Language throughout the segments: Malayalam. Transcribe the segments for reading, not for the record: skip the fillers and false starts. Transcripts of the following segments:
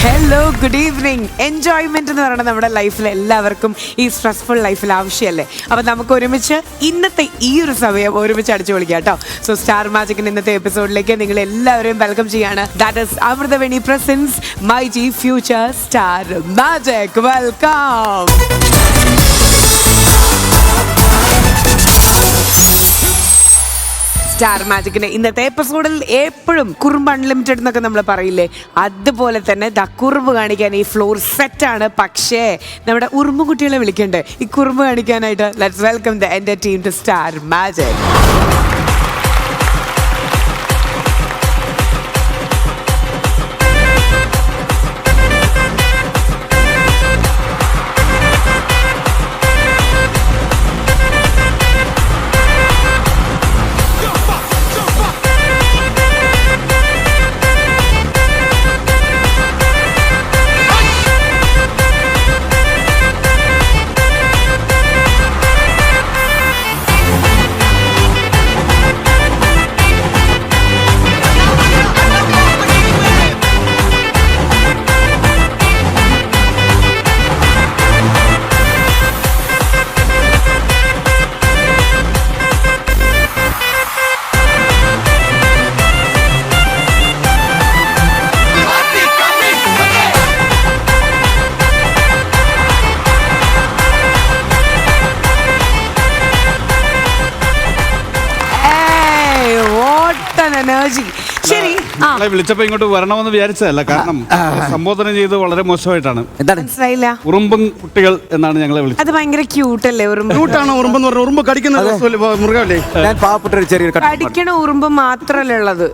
Hello, good evening. എൻജോയ്മെന്റ് എന്ന് പറയുന്നത് നമ്മുടെ ലൈഫിൽ എല്ലാവർക്കും ഈ സ്ട്രെസ്ഫുൾ ലൈഫിൽ ആവശ്യമല്ലേ. അപ്പൊ നമുക്ക് ഒരുമിച്ച് ഇന്നത്തെ ഈ ഒരു സമയം ഒരുമിച്ച് അടിച്ചു പൊളിക്കാം കേട്ടോ. സോ സ്റ്റാർ മാജിക്കിന്റെ ഇന്നത്തെ എപ്പിസോഡിലേക്ക് നിങ്ങൾ എല്ലാവരെയും വെൽക്കം ചെയ്യാണ്. That is Amrithaveni presents MyG future star magic. Welcome. Star മാജിക്കിന്റെ ഇന്നത്തെ എപ്പിസോഡിൽ എപ്പോഴും കുറുമ്പ് അൺലിമിറ്റഡ് എന്നൊക്കെ നമ്മൾ പറയില്ലേ, അതുപോലെ തന്നെ കുറുമ്പ് കാണിക്കാൻ ഈ ഫ്ലോർ സെറ്റാണ്. പക്ഷേ നമ്മുടെ ഉറുമ്പ് കുട്ടികളെ വിളിക്കണ്ടേ ഈ കുറുമ്പ് കാണിക്കാനായിട്ട്? Let's welcome the entire team to star magic. Energy. ശരി, വിളിച്ചപ്പോ ഇങ്ങോട്ട് വരണമെന്ന് വിചാരിച്ചതല്ല, കാരണം സംബോധന ചെയ്ത് വളരെ മോശമായിട്ടാണ്. മനസ്സിലായില്ല. ഉറുമ്പും കുട്ടികൾ എന്നാണ് ഞങ്ങളെ വിളിച്ചത്. അത് ഭയങ്കര ക്യൂട്ടല്ലേ? ഉറുമ്പ് ക്യൂട്ടാണ്. ഉറുമ്പ് എന്ന് പറഞ്ഞാൽ ഉറുമ്പ് കടിക്കുന്ന മൃഗമല്ലേ? ഞാൻ പാവപ്പെട്ട ഒരു ചെറിയ കടിക്കണ ഉറുമ്പ് മാത്രല്ല ഉള്ളത്,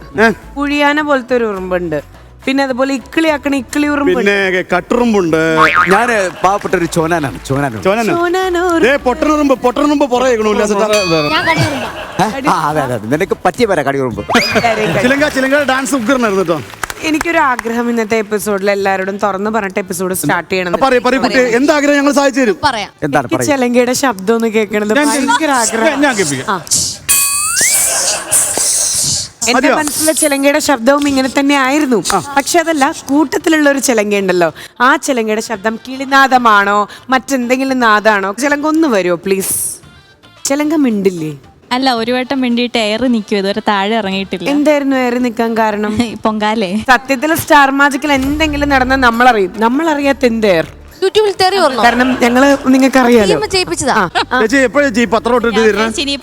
കുഴിയാന പോലത്തെ ഒരു ഉറുമ്പുണ്ട്, പിന്നെ അതുപോലെ ഇക്കിളിയാക്കണ ഇക്കിളി ഉറുമ്പ്, പിന്നെ കട്ടുറുമ്പുണ്ട്. ഞാൻ പാവപ്പെട്ട ഒരു ചോനാനാണ്. പൊട്ടനുറുമ്പ് നിനക്ക് പറ്റിയ പേരാ കടിയുറുമ്പ്. ചിലങ്ക ഡാൻസ് ഉഗ്രനായിരുന്നു കേട്ടോ. എനിക്കൊരു ആഗ്രഹം ഇന്നത്തെ എപ്പിസോഡിൽ എല്ലാവരോടും തുറന്നു പറഞ്ഞിട്ട് എപ്പിസോഡ് സ്റ്റാർട്ട് ചെയ്യണം. എന്താഗ്രഹം ഞങ്ങൾ സാധിച്ചു തരും. എന്താണ് ചെലങ്കയുടെ ശബ്ദം ഒന്ന് കേൾക്കണത് ഭയങ്കര ആഗ്രഹം. എന്റെ മനസ്സിലെ ചിലങ്കയുടെ ശബ്ദവും ഇങ്ങനെ തന്നെ ആയിരുന്നു. പക്ഷെ അതല്ല, കൂട്ടത്തിലുള്ള ഒരു ചിലങ്ക ഉണ്ടല്ലോ, ആ ചിലങ്കയുടെ ശബ്ദം കിളിനാദമാണോ മറ്റെന്തെങ്കിലും നാദാണോ? ചിലങ്ക ഒന്ന് വരുമോ പ്ലീസ്? ചിലങ്ക മിണ്ടില്ലേ? അല്ല, ഒരു വട്ടം വേണ്ടിയിട്ട് എയർ നിൽക്കും, ഇതുവരെ താഴെ ഇറങ്ങിയിട്ടില്ല. എന്തായിരുന്നു എയർ നിൽക്കാൻ കാരണം? പൊങ്കാലേ. സത്യത്തിൽ സ്റ്റാർ മാജിക്കിൽ എന്തെങ്കിലും നടന്നാൽ നമ്മളറിയും. നമ്മളറിയാത്ത എന്ത് എയർ? കാരണം ഞങ്ങള് നിങ്ങൾക്ക് അറിയാലോ.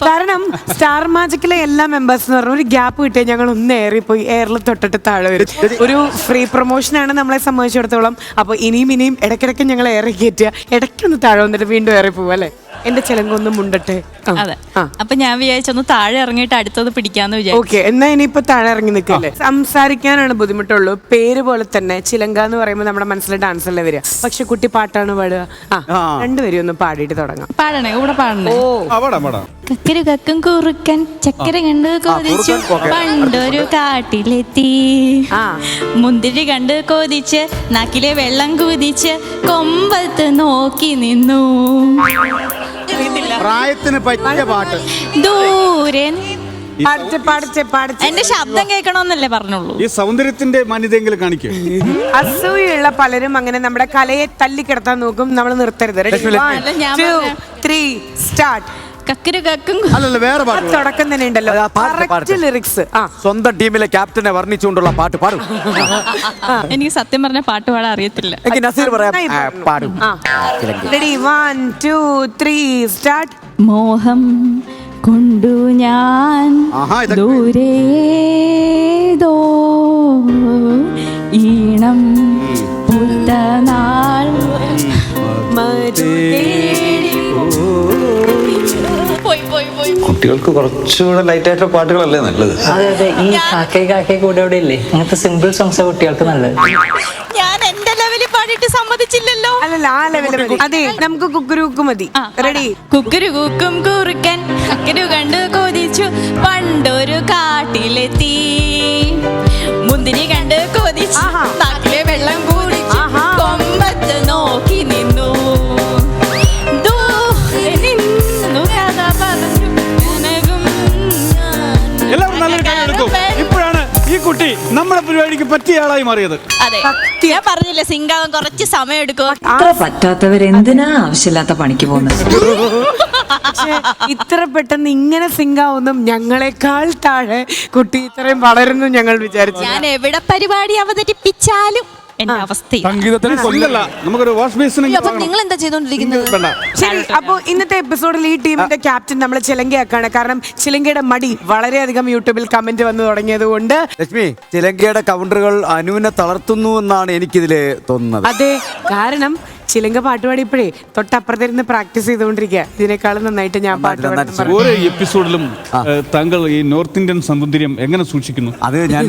കാരണം സ്റ്റാർ മാജിക്കിലെ എല്ലാ മെമ്പേഴ്സ് എന്ന് പറഞ്ഞ ഒരു ഗ്യാപ്പ് കിട്ടിയാൽ ഞങ്ങൾ ഒന്ന് ഏറിപ്പോയി എയറിൽ തൊട്ടിട്ട് താഴെ വരും. ഒരു ഫ്രീ പ്രൊമോഷൻ ആണ് നമ്മളെ സംബന്ധിച്ചിടത്തോളം. അപ്പൊ ഇനിയും ഇടയ്ക്കിടയ്ക്ക് ഞങ്ങൾ ഏറി കയറ്റുക, ഇടയ്ക്കൊന്ന് താഴെ വന്നിട്ട് വീണ്ടും ഏറി പോവും അല്ലെ. എന്റെ ചിലങ്കൊന്നും മുണ്ടട്ടെ. അതെ, അപ്പൊ ഞാൻ വിചാരിച്ചൊന്ന് താഴെ ഇറങ്ങിയിട്ട് അടുത്തത് പിടിക്കാന്ന് വിചാരിച്ചു. ഓക്കെ, എന്നാ ഇനിയിപ്പോ താഴെ ഇറങ്ങി നിൽക്കല്ലേ. സംസാരിക്കാനാണ് ബുദ്ധിമുട്ടുള്ളൂ. പേര് പോലെ തന്നെ ചിലങ്ക എന്ന് പറയുമ്പോൾ നമ്മുടെ മനസ്സിൽ ഡാൻസ് അല്ലേ വരിക. പക്ഷെ കുട്ടി പാട്ടാണ് പാടുക. രണ്ടുപേരും ഒന്ന് പാടിയിട്ട് തുടങ്ങാം. പാടണേ? കൂടെ പാടണേ? കക്കരു കക്കും കുറുക്കൻ ചക്കര കണ്ട് കൊതിച്ചു പണ്ടൊരു കാട്ടിലെത്തി, മുന്തിരി കണ്ട് കൊതിച്ച് നാക്കിലെ വെള്ളം കുതിച്ച് കൊമ്പത്ത് നോക്കി നിന്നു. പ്രായത്തിന് പറ്റിയ പാട്ട്. ദൂരെ എന്റെ ശബ്ദം കേൾക്കണമെന്നല്ലേ പറഞ്ഞുള്ളൂ. ഈ സൗന്ദര്യത്തിന്റെ മാന്യതയെങ്കിലും കാണിക്കും. അസൂയുള്ള പലരും അങ്ങനെ നമ്മുടെ കലയെ തല്ലിക്കിടത്താൻ നോക്കും. നമ്മൾ നിർത്തരുത്. 1 2 3 സ്റ്റാർട്ട്. അല്ലല്ല, വേറെ പാട്ട്. തുടക്കം തന്നെ ഉണ്ടല്ലോ, ലിറിക്സ്. സ്വന്തം ടീമിലെ ക്യാപ്റ്റനെ വർണ്ണിച്ചുകൊണ്ടുള്ള പാട്ട് പാടും. എനിക്ക് സത്യം പറഞ്ഞ പാട്ട് പാടാൻ അറിയത്തില്ല. നസീർ പറയാം, പാടും. Ready, 1 2 3 start. മോഹം കൊണ്ടു ഞാൻ ദൂരേതോ ഈണം പുത്തനാൾ കുട്ടികൾക്ക് കുറച്ചുകൂടെ ലൈറ്റ് ആയിട്ടുള്ള പാട്ടുകളല്ലേ നല്ലത്? അതെ അതെ, ഈ കാക്കേ കൂടെ ഇവിടെ ഇല്ലേ, അങ്ങനത്തെ സിമ്പിൾ സോങ്സ് കുട്ടികൾക്ക് നല്ലത്. ഞാൻ എന്റെ ലെവലിൽ പാടിയിട്ട് സമ്മതിച്ചില്ലല്ലോ. അല്ലല്ല, ആ ലെവലിൽ അതെ, നമുക്ക് കുക്കുരുക്ക് മതി. റെഡി. കുക്കുരു കൂക്കും കുറുക്കൻ കക്കരു കണ്ടു കൊതിച്ചു പണ്ടൊരു കാട്ടിലെത്തി, മുന്തിരി കണ്ട് കൊതിച്ചു നാട്ടിലെ വെള്ളം കുടിച്ചു കൊമ്പത്ത് നോക്കി നിന്നു. എല്ലാവരും നല്ലൊരു കാര്യം എടുക്കും. ഇപ്പോഴാണ് ഈ കുട്ടി നമ്മുടെ പരിപാടിക്ക് പറ്റിയ ആളായി മാറിയത്. അതെ, ഞാൻ പറഞ്ഞില്ലേ സിംഗാവാൻ കുറച്ച് സമയം എടുക്കും. അത്ര പറ്റാത്തവരെന്തിനാ ആവശ്യമില്ലാത്ത പണിക്ക് പോകുന്നത്? പക്ഷേ ഇത്ര പെട്ടെന്ന് ഇങ്ങനെ സിംഗാവുന്നും ഞങ്ങളെക്കാൾ താഴെ കുട്ടി ഇത്രയും വളരുന്നു ഞങ്ങൾ വിചാരിച്ചു. ഞാൻ എവിടെ പരിപാടി അവതരിപ്പിച്ചാലും എന്റെ അവസ്ഥ സംഗീതത്തിന് കൊല്ലല്ല, നമുക്കൊരു വാഷ് ബേസിന് നിങ്ങൾ എന്താ ചെയ്തോണ്ടിരിക്കുന്നത്? വേണ്ട. ശരി, അപ്പോ ഇന്നത്തെ എപ്പിസോഡിൽ ഈ ടീമിന്റെ ക്യാപ്റ്റൻ നമ്മൾ ചിലങ്കയാക്കാണ്. കാരണം ചിലങ്കയുടെ മടി വളരെയധികം യൂട്യൂബിൽ കമന്റ് വന്നു തുടങ്ങിയത് കൊണ്ട്. ലക്ഷ്മി, ചിലങ്കയുടെ കൗണ്ടറുകൾ അനുവിനെ തളർത്തുന്നു എന്നാണ് എനിക്കിതില് തോന്നുന്നത്. അതെ, കാരണം ചിലങ്ക പാട്ട് പാടിയപ്പോഴേ തൊട്ടപ്പുറത്തിരുന്ന് പ്രാക്ടീസ് ചെയ്തുകൊണ്ടിരിക്കുക. ഇതിനേക്കാളും നന്നായിട്ട് ഞാൻ പാട്ട് പാടുന്നു പറഞ്ഞു. ഓരോ എപ്പിസോഡിലും താങ്കൾ ഈ നോർത്ത് ഇന്ത്യൻ സൗന്ദര്യം എങ്ങനെ സൂക്ഷിക്കുന്നു? അത് ഞാൻ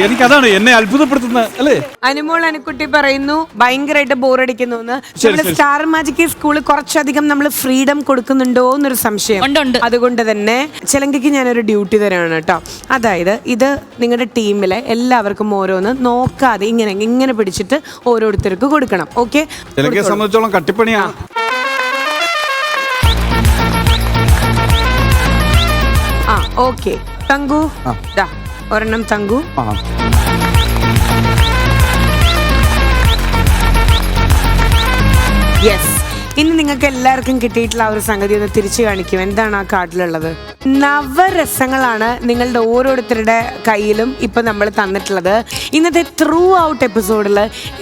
എനിക്കതാണ് എന്നെ അത്ഭുതപ്പെടുത്തുന്നത്, അല്ലേ? അനുമോൾ അനുക്കുട്ടി പറയുന്നു ഭയങ്കരമായിട്ട് ബോറടിക്കുന്നു എന്ന്. നമ്മള് സ്റ്റാർ മാജിക് സ്കൂളിൽ കുറച്ചധികം നമ്മൾ ഫ്രീഡം കൊടുക്കുന്നുണ്ടോ എന്നൊരു സംശയം. ഉണ്ട്. അതുകൊണ്ട് തന്നെ ചിലങ്കയ്ക്ക് ഞാനൊരു ഡ്യൂട്ടി തരാണ് കേട്ടോ. അതായത് ഇത് നിങ്ങളുടെ ടീമിലെ എല്ലാവർക്കും ഓരോന്ന് നോക്കാതെ ഇങ്ങനെ പിടിച്ചിട്ട് ഓരോരുത്തർക്ക് കൊടുക്കണം. ഓക്കെ, ചിലക്കെ സംബന്ധിച്ചോളം കട്ടിപ്പണിയാണ്. ആ ഓക്കെ. തങ്കു, ദാ ഒരെണ്ണം തങ്കു. യെസ്, ഇനി നിങ്ങൾക്ക് എല്ലാവർക്കും കിട്ടിയിട്ടുള്ള ആ ഒരു സംഗതി ഒന്ന് തിരിച്ചു കാണിക്കും. എന്താണ് ആ കാർഡിലുള്ളത്? നവരസങ്ങളാണ് നിങ്ങളുടെ ഓരോരുത്തരുടെ കയ്യിലും ഇപ്പൊ നമ്മൾ തന്നിട്ടുള്ളത്. ഇന്നത്തെ ത്രൂ ഔട്ട് എപ്പിസോഡിൽ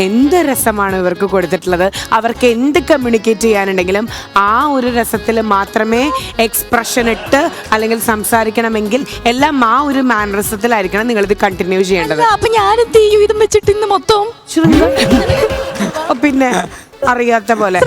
എന്ത് രസമാണ് ഇവർക്ക് കൊടുത്തിട്ടുള്ളത്. അവർക്ക് എന്ത് കമ്മ്യൂണിക്കേറ്റ് ചെയ്യാനുണ്ടെങ്കിലും ആ ഒരു രസത്തിൽ മാത്രമേ എക്സ്പ്രഷൻ ഇട്ട് അല്ലെങ്കിൽ സംസാരിക്കണമെങ്കിൽ എല്ലാം ആ ഒരു മാനറിസത്തിലായിരിക്കണം നിങ്ങളിത് കണ്ടിന്യൂ ചെയ്യേണ്ടത്. അപ്പൊ ഞാൻ എന്ത് ചെയ്യും ഇതും വെച്ചിട്ട് ഇന്ന് മൊത്തം? പിന്നെ അറിയാത്ത പോലെ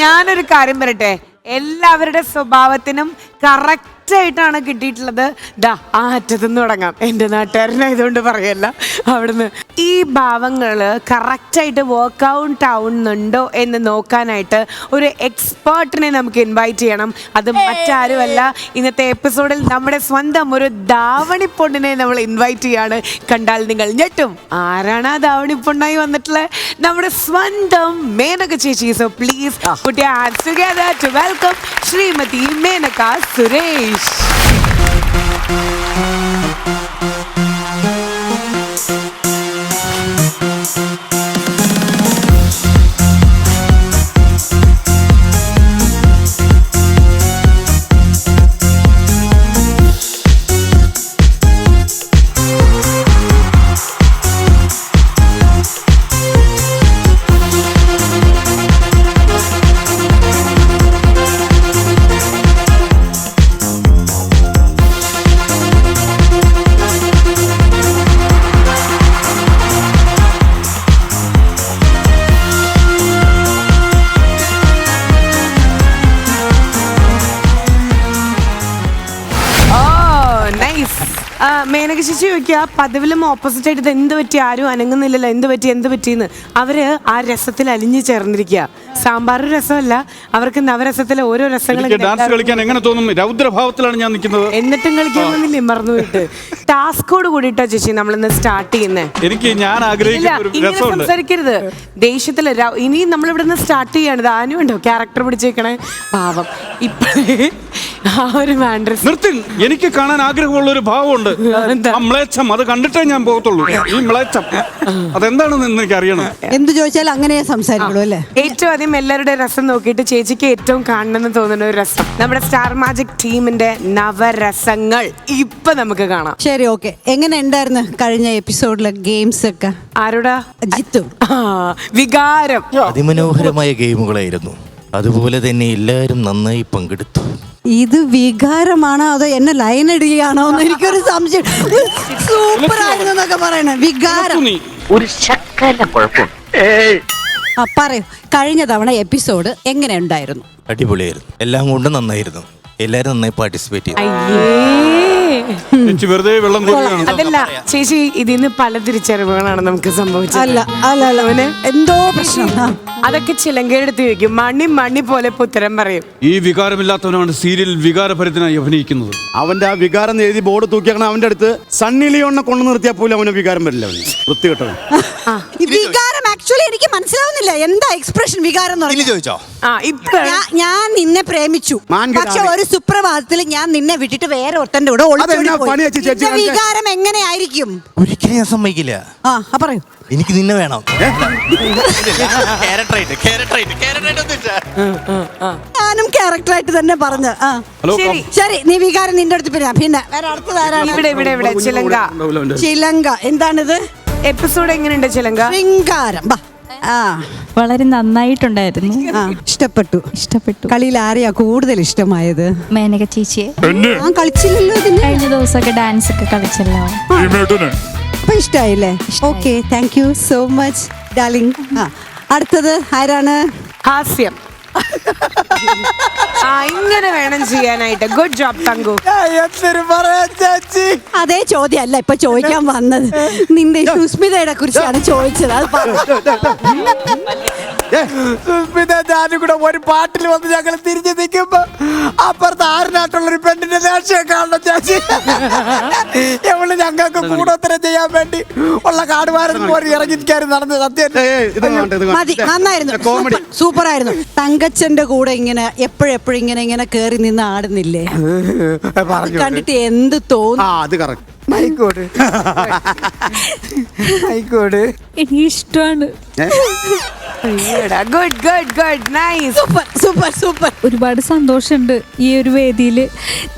ഞാനൊരു കാര്യം പറയട്ടെ, എല്ലാവരുടെ സ്വഭാവത്തിനും കറക്റ്റ് ആയിട്ടാണ് കിട്ടിയിട്ടുള്ളത്. ദാ ആ അറ്റത്തുനിന്ന് തുടങ്ങാം. എൻ്റെ നാട്ടുകാരനായതുകൊണ്ട് പറയല്ല, അവിടുന്ന് ഈ ഭാവങ്ങള് കറക്റ്റായിട്ട് വർക്ക്ഔട്ട് ആവുന്നുണ്ടോ എന്ന് നോക്കാനായിട്ട് ഒരു എക്സ്പേർട്ടിനെ നമുക്ക് ഇൻവൈറ്റ് ചെയ്യണം. അത് മറ്റാരുമല്ല, ഇന്നത്തെ എപ്പിസോഡിൽ നമ്മുടെ സ്വന്തം ഒരു ധാവണിപ്പൊണ്ണിനെ നമ്മൾ ഇൻവൈറ്റ് ചെയ്യാണ്. കണ്ടാൽ നിങ്ങൾ ഞെട്ടും. ആരാണ് ആ ധാവണിപ്പൊണ്ണായി വന്നിട്ടുള്ളത്? നമ്മുടെ സ്വന്തം മേനക ചേച്ചി. So please put your hands together to welcome Shrimati Menaka Suresh. Menaka ചേച്ചി ചോദിക്കുക, പതിവിലും ഓപ്പോസിറ്റ് ആയിട്ട് ഇത് എന്ത് പറ്റി, ആരും അനങ്ങുന്നില്ലല്ലോ, എന്ത് പറ്റിയെന്ന്. അവര് ആ രസത്തിൽ അലിഞ്ഞു ചേർന്നിരിക്കുക. സാമ്പാർ രസമല്ല, അവർക്ക് നവരസത്തിലെ ഓരോ രസങ്ങളും. ഡാൻസ് കളിക്കാൻ എങ്ങനെ തോന്നും? രൗദ്രഭാവത്തിലാണ് ഞാൻ നിൽക്കുന്നത്. എന്നിട്ടും കളിക്കാമെന്നില്ലേ മറന്നുപോയിട്ട്. ടാസ്കോട് കൂടിയിട്ടാ ചേച്ചി നമ്മളിന്ന് സ്റ്റാർട്ട് ചെയ്യുന്നേ. എനിക്ക് ഞാൻ ആഗ്രഹിക്കുന്ന സംസാരിക്കരുത് ദേഷ്യത്തില്. ഇനി നമ്മൾ ഇവിടെ നിന്ന് സ്റ്റാർട്ട് ചെയ്യാണ്. ആനും ഉണ്ടോ ക്യാരക്ടർ പിടിച്ചേക്കണേ പാവം. ഇപ്പഴേ ആ ഒരു മാൻഡ്രസ് നിർത്തി. എനിക്ക് കാണാൻ ആഗ്രഹമുള്ള ഒരു ഭാവമുണ്ട്. മ്ലേച്ഛം, അത് കണ്ടിട്ടേ ഞാൻ പോകത്തുള്ളൂ. ഈ മ്ലേച്ഛം അതെന്താണെന്ന് എനിക്ക് അറിയണം. എന്ത് ചോദിച്ചാലും അങ്ങനെ സംസാരിക്കുള്ളൂ അല്ലേ? ഏറ്റവും ആദ്യം എല്ലാവരുടെ രസം നോക്കിയിട്ട് ചേച്ചിക്ക് ഏറ്റവും കാണണമെന്ന് തോന്നുന്ന ഒരു രസം നമ്മുടെ സ്റ്റാർ മാജിക് ടീമിന്റെ നവരസങ്ങൾ ഇപ്പൊ നമുക്ക് കാണാം. ശരി, ഓക്കെ. എങ്ങനെ ഉണ്ടായിരുന്നു കഴിഞ്ഞ എപ്പിസോഡിലെ ഗെയിംസ് ഒക്കെ? ആരോടാ? ജിത്തു. വികാരം. അതിമനോഹരമായ ഗെയിമുകളായിരുന്നു. അതുപോലെ തന്നെ എല്ലാവരും നന്നായി പങ്കെടുത്തു. ഇത് വികാരമാണോ അതോ എന്നെ ലൈൻ ഇടുകയാണോ എന്ന് എനിക്കൊരു സംശയം. സൂപ്പർ ആയിരുന്നു എന്നൊക്കെ പറയണേ. വികാരം ഒരു ശക്കല കുഴപ്പം. പറയൂ, കഴിഞ്ഞ തവണ എപ്പിസോഡ് എങ്ങനെ ഉണ്ടായിരുന്നു? അടിപൊളിയായിരുന്നു. എല്ലാം കൊണ്ടും നന്നായിരുന്നു. എല്ലാരും നന്നായി പാർട്ടിസിപ്പേറ്റ് ചെയ്തു. വെറുതെ വെള്ളം അതല്ല ചേച്ചി, ഇതിന്ന് പല തിരിച്ചറിവുകളാണ് നമുക്ക് സംഭവിച്ചത്. അല്ല എന്തോ പ്രശ്നം. അതൊക്കെ ചിലങ്കയെടുത്ത് ചോദിക്കും. മണി പോലെ ഉത്തരം പറയും. ഈ വികാരമില്ലാത്തവനാണ് സീരിയൽ വികാരഭരിതനായി അഭിനയിക്കുന്നത്. അവന്റെ ആ വികാരം എഴുതി ബോർഡ് തൂക്കിയാക്കണം. അവന്റെ അടുത്ത് സണ്ണി ലിയോണിനെ കൊണ്ടു നിർത്തിയാൽ പോലും അവന് വികാരം വരില്ല. അവന് വൃത്തികെട്ടവൻ. വികാരം ആക്ച്വലി എനിക്ക് മനസ്സിലാവുന്നില്ല. എന്താ എക്സ്പ്രഷൻ വികാരം എന്ന് ചോദിച്ചോ? ഞാൻ നിന്നെ പ്രേമിച്ചു, പക്ഷെ ഒരു സുപ്രഭാതത്തിൽ ഞാൻ നിന്നെ വിട്ടിട്ട് വേറെ ഒട്ടന്റെ കൂടെ ഒളിച്ചു. എന്നാ പണി വെച്ച് ചേച്ചി നിന്റെ വികാരം എങ്ങനെയായിരിക്കും? ഒരിക്കലും ഞാൻ സമ്മതിക്കില്ല. പറയൂ. എനിക്ക് നിന്നെ വേണം. ഞാനും ക്യാരക്ടറായിട്ട് തന്നെ പറഞ്ഞു. ശരി. ശരി, നീ വികാരം നിന്റെ അടുത്ത് പിന്നെ വേറെ അടുത്തതാരാണ്? ഇവിടെ ചിലങ്ക. ചിലങ്ക എന്താണിത്? എപ്പിസോഡ് എങ്ങനെയുണ്ട് ചിലങ്ക? ശൃംഗാരം. വളരെ നന്നായിട്ടുണ്ടായിരുന്നു. ഇഷ്ടപ്പെട്ടു. കളിയിൽ ആരെയാ കൂടുതൽ ഇഷ്ടമായത്? മേനക ചേച്ചിയെ. കളിച്ചില്ലല്ലോ ഇതിന്. കഴിഞ്ഞ ദിവസമൊക്കെ ഡാൻസ് ഒക്കെ കളിച്ചല്ലോ. അപ്പൊ ഇഷ്ടായില്ലേ? Okay, thank you so much darling. അടുത്തത് ആരാണ്? ഹാസ്യം. ഇങ്ങനെ വേണം ചെയ്യാനായിട്ട്. Good job Thanku. അതേ ചോദ്യമല്ല ഇപ്പൊ ചോദിക്കാൻ വന്നത്. നിന്റെ സുസ്മിതയുടെ കുറിച്ചാണ് ചോദിച്ചത്. അത് സുസ്മിത ഞാനും കൂടെ ഒരു പാട്ടിൽ വന്ന് ഞങ്ങൾ തിരിഞ്ഞു നിൽക്കുമ്പോ അപ്പുറത്ത് ആറിനാട്ടുള്ളൊരു പെണ്ണിന്റെ ദേഷ്യം കാണണം ചേച്ചി. എവള് ഞങ്ങൾക്ക് കൂടോത്തരം ചെയ്യാൻ വേണ്ടി ഉള്ള കാടുവാരൻ പോലെ ഇറങ്ങിക്കാരും നടന്ന് സത്യം. മതി, നന്നായിരുന്നു, സൂപ്പർ ആയിരുന്നു. തങ്കച്ചന്റെ കൂടെ ഇങ്ങനെ എപ്പോഴെപ്പോഴും ഇങ്ങനെ കേറി നിന്ന് ആടുന്നില്ലേ? കണ്ടിട്ട് എന്ത് തോന്നുന്നു? അത് കറക്റ്റ്. എനിക്ക് ഇഷ്ടമാണ്. Good good good nice. Super super super. ഒരുപാട് സന്തോഷമുണ്ട് ഈ ഒരു വേദിയിൽ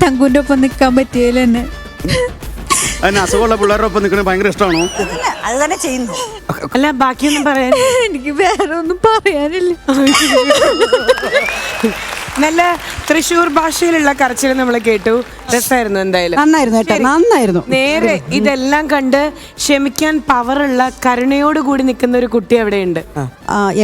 തങ്കുവിന്റെ ഒപ്പം നിൽക്കാൻ പറ്റിയതിൽ തന്നെ. അതിന് അസുഖമുള്ള പിള്ളേരുടെ ഒപ്പം നിൽക്കണേ ഭയങ്കര ഇഷ്ടമാണോ? അത് തന്നെ ചെയ്യുന്നു. അല്ല ബാക്കിയൊന്നും പറയാൻ എനിക്ക് വേറെ ഒന്നും പറയാനില്ല. നല്ല തൃശ്ശൂർ ഭാഷയിലുള്ള കരച്ചിൽ നമ്മൾ കേട്ടു. രസമായിരുന്നു. എന്തായാലും നന്നായിരുന്നു കേട്ടോ, നന്നായിരുന്നു. നേരെ ഇതെല്ലാം കണ്ട് ക്ഷമിക്കാൻ പവറുള്ള കരുണയോട് കൂടി നിൽക്കുന്ന ഒരു കുട്ടി അവിടെയുണ്ട്.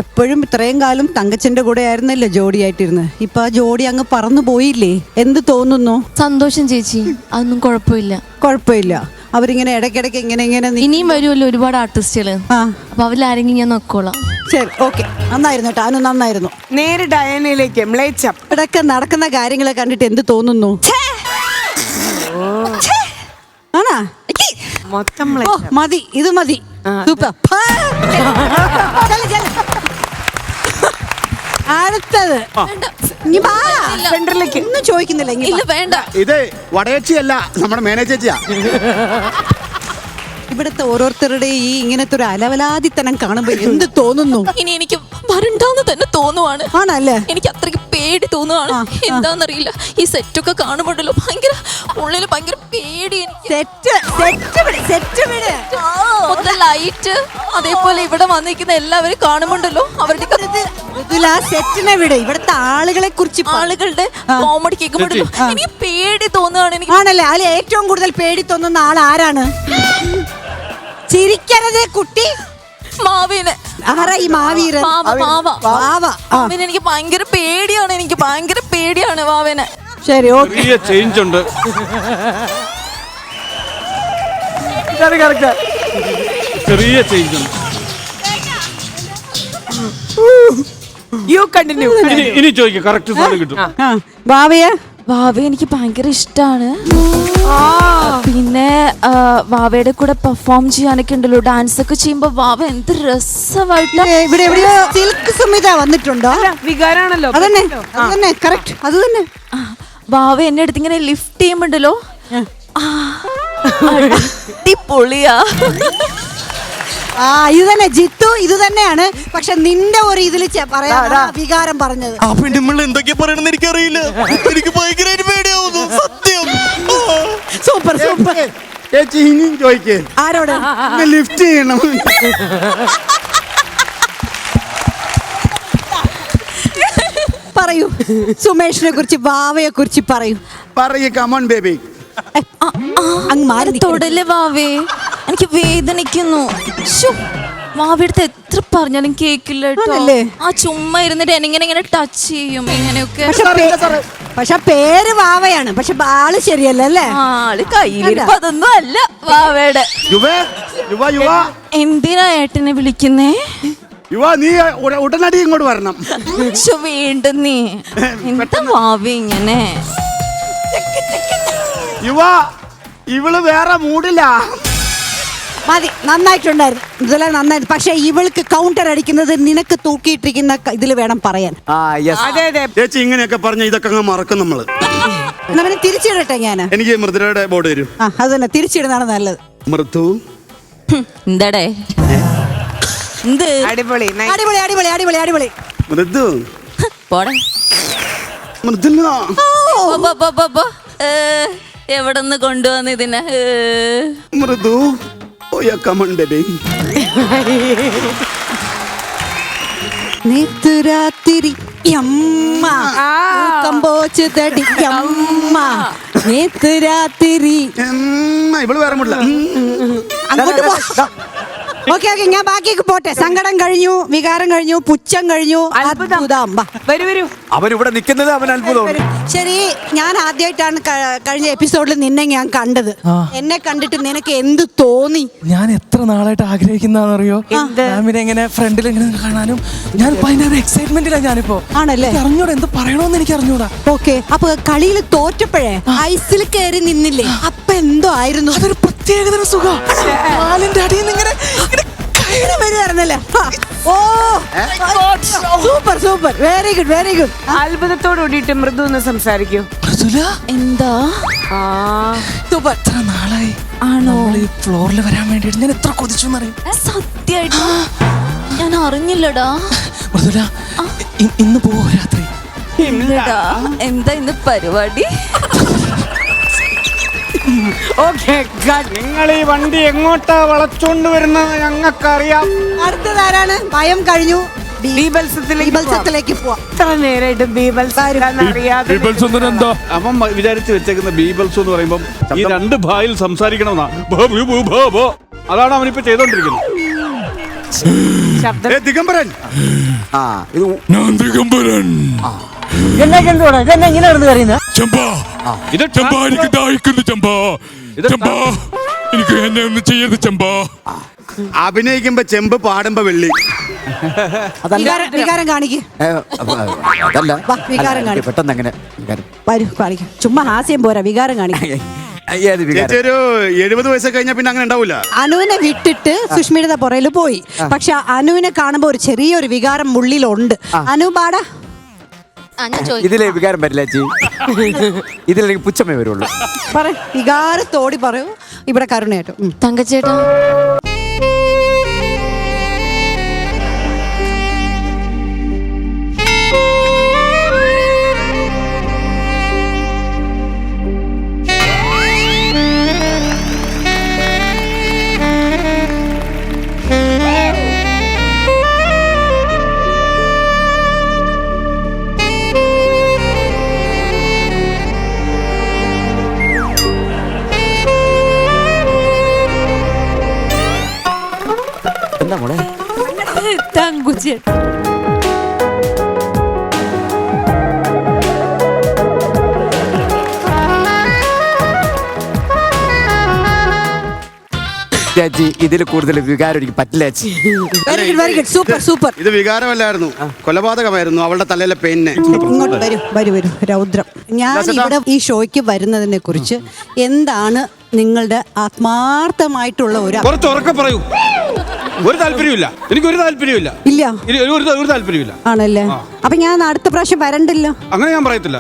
എപ്പോഴും ഇത്രയും കാലം തങ്കച്ചന്റെ കൂടെ ആയിരുന്നല്ലോ ജോഡിയായിട്ടിരുന്ന്. ഇപ്പൊ ആ ജോഡി അങ്ങ് പറന്നു പോയില്ലേ? എന്ത് തോന്നുന്നു? സന്തോഷം ചേച്ചി, അതൊന്നും കുഴപ്പമില്ല. കുഴപ്പമില്ല. അവരിങ്ങനെ ഇടയ്ക്കിടയ്ക്ക് ഇങ്ങനെ ഇനിയും വരുമല്ലോ ഒരുപാട് ആർട്ടിസ്റ്റുകള്. അപ്പൊ അവരിലാരെങ്കിലും ഞാൻ നോക്കോളാം. ശരി, ഓക്കെ, നന്നായിരുന്നു കേട്ടോ, അനു നന്നായിരുന്നു. നേരെ ഡയനയിലേക്ക്. മ്ലേച്ഛം. ഇടയ്ക്ക് നടക്കുന്ന കാര്യങ്ങളെ കണ്ടിട്ട് എന്ത് തോന്നുന്നു? ആണാ? മൊത്തം മതി, ഇത് മതി. സൂപ്പർ. അടുത്തത് സെന്ററിലേക്ക് ഒന്നും ചോദിക്കുന്നില്ല. ഇല്ല വേണ്ട. ഇത് വടയച്ചിയല്ല, നമ്മുടെ മാനേജേച്ചിയാ. ഇവിടുത്തെ ഓരോരുത്തരുടെ ഈ ഇങ്ങനത്തെ ഒരു അലവലാതിത്തനം കാണുമ്പോ എന്ത് തോന്നുന്നു? ഇനി എനിക്ക് വരണ്ടാന്ന് തന്നെ തോന്നുവാണ്. ആണല്ലേ? എനിക്ക് അത്രയ്ക്ക് പേടി തോന്നുവാണ്. എന്താന്നറിയില്ല, ഈ സെറ്റൊക്കെ കാണുമ്പോഴല്ലോ ഭയങ്കര ഉള്ളില് ഭയങ്കര പേടി. ലൈറ്റ് അതേപോലെ ഇവിടെ വന്നിരിക്കുന്ന എല്ലാവരും കാണുമ്പോണ്ടല്ലോ അവരുടെ സെറ്റിനെ വിട്. ഇവിടുത്തെ ആളുകളെ കുറിച്ച്, ആളുകളുടെ കോമഡി കേൾക്കുമ്പോഴല്ലോ എനിക്ക് പേടി തോന്നുവാണ്. എനിക്ക് ആണല്ലേ? അതിൽ ഏറ്റവും കൂടുതൽ പേടി തോന്നുന്ന ആൾ ആരാണ്? ചിരിക്കരുതേ കുട്ടി. മാവേനെ. ആരാ ഈ മാവീരൻ? മാവനെ എനിക്ക് ഭയങ്കര പേടിയാണ്. എനിക്ക് ഭയങ്കര പേടിയാണ് മാവേനെ. ശരി, ചെറിയ ചേഞ്ച് ഉണ്ട്. ചെറിയ ചേഞ്ച് ഉണ്ട്. You continue. ഇനി ചോദിക്കാം, കറക്റ്റ് സാധനം കിട്ടും. വാവയെ എനിക്ക് ഭയങ്കര ഇഷ്ടമാണ്. പിന്നെ വാവയുടെ കൂടെ പെർഫോം ചെയ്യാനൊക്കെ ഉണ്ടല്ലോ, ഡാൻസ് ഒക്കെ ചെയ്യുമ്പോ വാവ എന്ത് രസമായിട്ട്. ഇവിടെ എവിടെയോ സിൽക്ക് സുമിത വന്നിട്ടുണ്ടോ? വികാരാണല്ലോ. അതന്നെ കറക്റ്റ്, അത് തന്നെ. വാവ എന്നെ അടുത്ത് ഇങ്ങനെ ലിഫ്റ്റ് ചെയ്യുമ്പോണ്ടല്ലോ അടിപൊളിയാ. ഇത് തന്നെ ജിത്തു, ഇത് തന്നെയാണ്. പക്ഷെ നിന്റെ ഒരു ഇതിൽ പറയാ വികാരം പറഞ്ഞത്. ആ പെണ്ണുമ്പിള്ള എന്തൊക്കെയാ പറയണെന്ന് എനിക്കറിയില്ല. എനിക്ക് ഭയങ്കരമായിട്ട് പേടിയാവുന്നു സത്യം. Super super. ചേച്ചി ഇനിയും ചോദിക്കേ. ആരോട്? ലിഫ്റ്റ് ചെയ്യണം. പറയൂ, സുമേഷിനെ കുറിച്ച്, ഭാവയെ കുറിച്ച് പറയൂ. Come on baby. അങ്ങ് മാറി തൊടല് വാവേ, എനിക്ക് വേദനിക്കുന്നു. വാവയുടെ എത്ര പറഞ്ഞാലും കേക്കില്ല കേട്ടോ. ആ ചുമ്മാ ഇരുന്നിട്ട് എനിങ്ങനെ ടച്ച് ചെയ്യും ഇങ്ങനെയൊക്കെ. പക്ഷെ പേര് വാവയാണ്, പക്ഷെ ആള് ശരിയല്ല അല്ലേ? ആള് കയ്യിലിരിപ്പ് അതൊന്നും അല്ല വാവയുടെ. എന്തിനാ ഏട്ടനെ വിളിക്കുന്നേ? നീ ഉടനടി ഇങ്ങോട്ട് വരണം. വീണ്ടും നീ എന്താ വാവ ഇങ്ങനെ? ഇവള് വേറെ മൂടില്ല. മതി, നന്നായിട്ടുണ്ടായിരുന്നു. ഇതെല്ലാം നന്നായിരുന്നു. പക്ഷെ ഇവൾക്ക് കൗണ്ടർ അടിക്കുന്നത് നിനക്ക് തൂക്കിയിട്ടിരിക്കുന്ന ഇതിൽ വേണം പറയാൻ. ചേച്ചി ഇങ്ങനെയൊക്കെ പറഞ്ഞ ഇതൊക്കെ അങ്ങ് മറക്കും നമ്മള്. എന്നാ പിന്നെ തിരിച്ചിടട്ടെ ഞാൻ. എനിക്ക് മൃദുലയുടെ ബോർഡ് തരൂ. ആ അത് തന്നെ തിരിച്ചിടുന്നതാണ് നല്ലത്. മൃദു എന്താടേ എന്ത് അടിപൊളി nice. അടിപൊളി അടിപൊളി അടിപൊളി അടിപൊളി. മൃദു പോടെ മൃദുല എവിടെന്ന് കൊണ്ടുവന്ന് ഇതിനെ മൃദു ഓയ കമണ്ടേ നേത്തുരാത്തിരി യമ്മ കമ്പോച്ച് തടി യമ്മ നേത്തുരാത്തിരി. ഇവള് വേറെ മുടില്ല. അങ്ങോട്ട് പോ. ഓക്കെ ഓക്കെ ഞാൻ ബാക്കിയൊക്കെ പോട്ടെ. സങ്കടം കഴിഞ്ഞു, വികാരം കഴിഞ്ഞു, പുച്ഛം കഴിഞ്ഞു, അത്ഭുതം. വാ. വരൂ വരൂ. അവനിവിടെ നിൽക്കുന്നത് അവൻ അത്ഭുതമാണ്. ശരി, ഞാൻ ആദ്യമായിട്ടാണ് കഴിഞ്ഞ എപ്പിസോഡിൽ നിന്നെ ഞാൻ കണ്ടത്. എന്നെ കണ്ടിട്ട് നിനക്ക് എന്ത് തോന്നി? ഞാൻ എത്ര നാളായിട്ട് ആഗ്രഹിക്കുന്നറിയോ മാമിനെ ഇങ്ങനെ ഫ്രണ്ടിൽ ഇങ്ങനെ കാണാനും. ഞാൻ ഭയങ്കര എക്സൈറ്റ്മെന്റിലാണ് ഞാനിപ്പോ. ആണല്ലേ? അറിഞ്ഞൂടാ എന്ത് പറയണോന്ന് എനിക്ക് അറിഞ്ഞൂടാ. ഓക്കെ, അപ്പൊ കളിയിൽ തോറ്റപ്പോഴേ ഐസിൽ കയറി നിന്നില്ലേ, അപ്പൊ എന്തോ ആയിരുന്നു? അതൊരു പ്രത്യേകതര സുഖം. കാലിന്റെ അടിയിൽ നിന്ന് ഇങ്ങനെ വരുവായിരുന്നല്ലേ? ഓ super super, very good very good. അത്ഭുതത്തോട് കൂടിയിട്ട് മൃദു ഒന്ന് സംസാരിക്കൂ. എന്താ സൂപ്പർ. എത്ര നാളായി ആണോ ഈ ഫ്ലോറിൽ വരാൻ വേണ്ടിട്ട് ഞാൻ എത്ര കൊതിച്ചു എന്നറിയും. സത്യായിട്ടും ഞാൻ അറിഞ്ഞില്ലടാ. മൃദുല ഇന്ന് പോവോ രാത്രി? ഇല്ലടാ. എന്താ ഇന്ന് പരിപാടി? നിങ്ങൾ ഈ വണ്ടി എങ്ങോട്ടാ വളച്ചോണ്ട് വരുന്നത് ഞങ്ങൾക്കറിയാം. അടുത്തതാരാണ്? ഭയം കഴിഞ്ഞു, ബീഭത്സത്തിലേക്ക് ബീഭത്സത്തിലേക്ക് പോവാം. ഇത്ര നേരായിട്ട് ബീഭത്സറിയാതെ അവൻ വിചാരിച്ചു വെച്ചേക്കുന്ന ബീബൽസ് എന്ന് പറയുമ്പം ഈ രണ്ട് ഭായിൽ സംസാരിക്കണമെന്നാ. അതാണ് അവനിപ്പോ ചെയ്തോണ്ടിരിക്കുന്നത്. ശബ്ദം ദിഗംബരൻ അഭിനയിക്കുമ്പോ ചെമ്പ്, പാടുമ്പോ വെള്ളി. വികാരം കാണിക്ക്. വികാരം കാണിക്ക്. പെട്ടെന്ന് അങ്ങനെ വരൂ കാണിക്കാം. ചുമ്മാ ഹാസ്യം പോരാ, വികാരം കാണിക്കാം. ചേച്ചി ഒരു 70 വയസ്സൊക്കെ കഴിഞ്ഞാൽ പിന്നെ അങ്ങനെ ഉണ്ടാവൂല. അനുവിനെ വിട്ടിട്ട് സുഷ്മിയുടെ പുറയിൽ പോയി. പക്ഷെ അനുവിനെ കാണുമ്പോ ഒരു ചെറിയൊരു വികാരം ഉള്ളിലുണ്ട്. അനു പാടാ. ഇതിലെ വികാരം വരില്ല ചേച്ചി. ഇതിലെനിക്ക് പുച്ഛമേ വരുള്ളൂ. പറ, വികാരത്തോടി പറയൂ. ഇവിടെ കരുണയായിട്ടു. തങ്കച്ചേട്ടാ എന്താ മോളെ? തങ്കുച്ചേട്ടാ ചേച്ചി ഇതിൽ കൂടുതൽ വികാരം എനിക്ക് പറ്റില്ല ചേച്ചി. Very good very good, super super. ഇത് വികാരമല്ലായിരുന്നു, കൊലപാതകമായിരുന്നു. അവളുടെ തലയിലെ പെയിനെ. ഇങ്ങോട്ട് വരൂ വരൂ വരൂ. രൗദ്രം, ഞാൻ ഇവിടെ ഈ ഷോയ്ക്ക് വരുന്നതിനെ കുറിച്ച് എന്താണ് നിങ്ങളുടെ ആത്മാർത്ഥമായിട്ടുള്ള കുറച്ച് ഉറക്കെ പറയൂ. ഒരു താല്പര്യമില്ല, എനിക്ക് ഒരു താല്പര്യമില്ല. ഇല്ല ഒരു താല്പര്യമില്ല. ആണല്ലേ? അപ്പൊ ഞാൻ അടുത്ത പ്രാവശ്യം വരണ്ടല്ലോ. അങ്ങനെ ഞാൻ പറയത്തില്ല.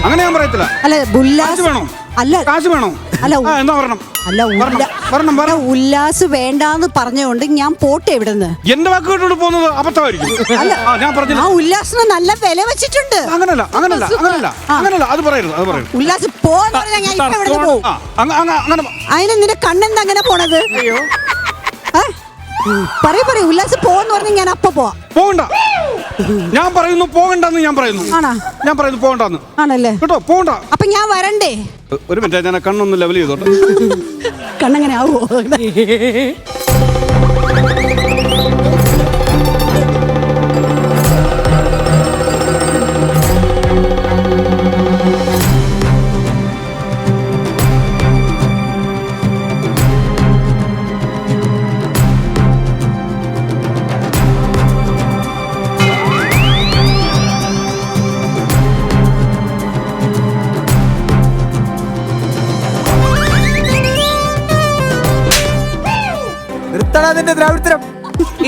അങ്ങനെ ഞാൻ പറയത്തില്ല. അല്ല ഉല്ലാസ് വേണോ? അല്ല കാശ് വേണോ? അല്ല എന്നാ പറയണം. അല്ല ഉല്ലാസ് വേണ്ടാന്ന് പറഞ്ഞുകൊണ്ട് ഞാൻ പോട്ടെ ഇവിടുന്ന്. എന്റെ വാക്കുകളോട് പോകുന്നത് അബദ്ധമായിരിക്കും. ഞാൻ പറഞ്ഞില്ല. ആ ഉല്ലാസിന് നല്ല വില വെച്ചിട്ടുണ്ട്. അങ്ങനല്ല അങ്ങനല്ല അങ്ങനല്ല അങ്ങനല്ല, അത് പറയരുത്, അത് പറയരുത്. ഉല്ലാസ് പോന്ന് പറഞ്ഞാൽ ഞാൻ ഇപ്പൊ ഇവിടുന്ന് പോകും. അതിന് നിന്റെ കണ്ണെന്താ അങ്ങനെ പോണത്? പറയൂ ഉല്ലാസ് പോന്ന് പറഞ്ഞാൽ ഞാൻ അപ്പൊ പോവാം. പോകണ്ട. ഞാൻ പറയുന്നു പോകണ്ടെന്ന്. ഞാൻ പറയുന്നു. ആണോ? ഞാൻ പറയുന്നു പോകണ്ടെന്ന്. ആണല്ലേ? കേട്ടോ, പോകണ്ട. അപ്പൊ ഞാൻ വരണ്ടേ? ഒരു മിനിറ്റ്, ഞാൻ കണ്ണൊന്ന് ലെവൽ ചെയ്തോട്ടെ. കണ്ണങ്ങനെ ആവോ?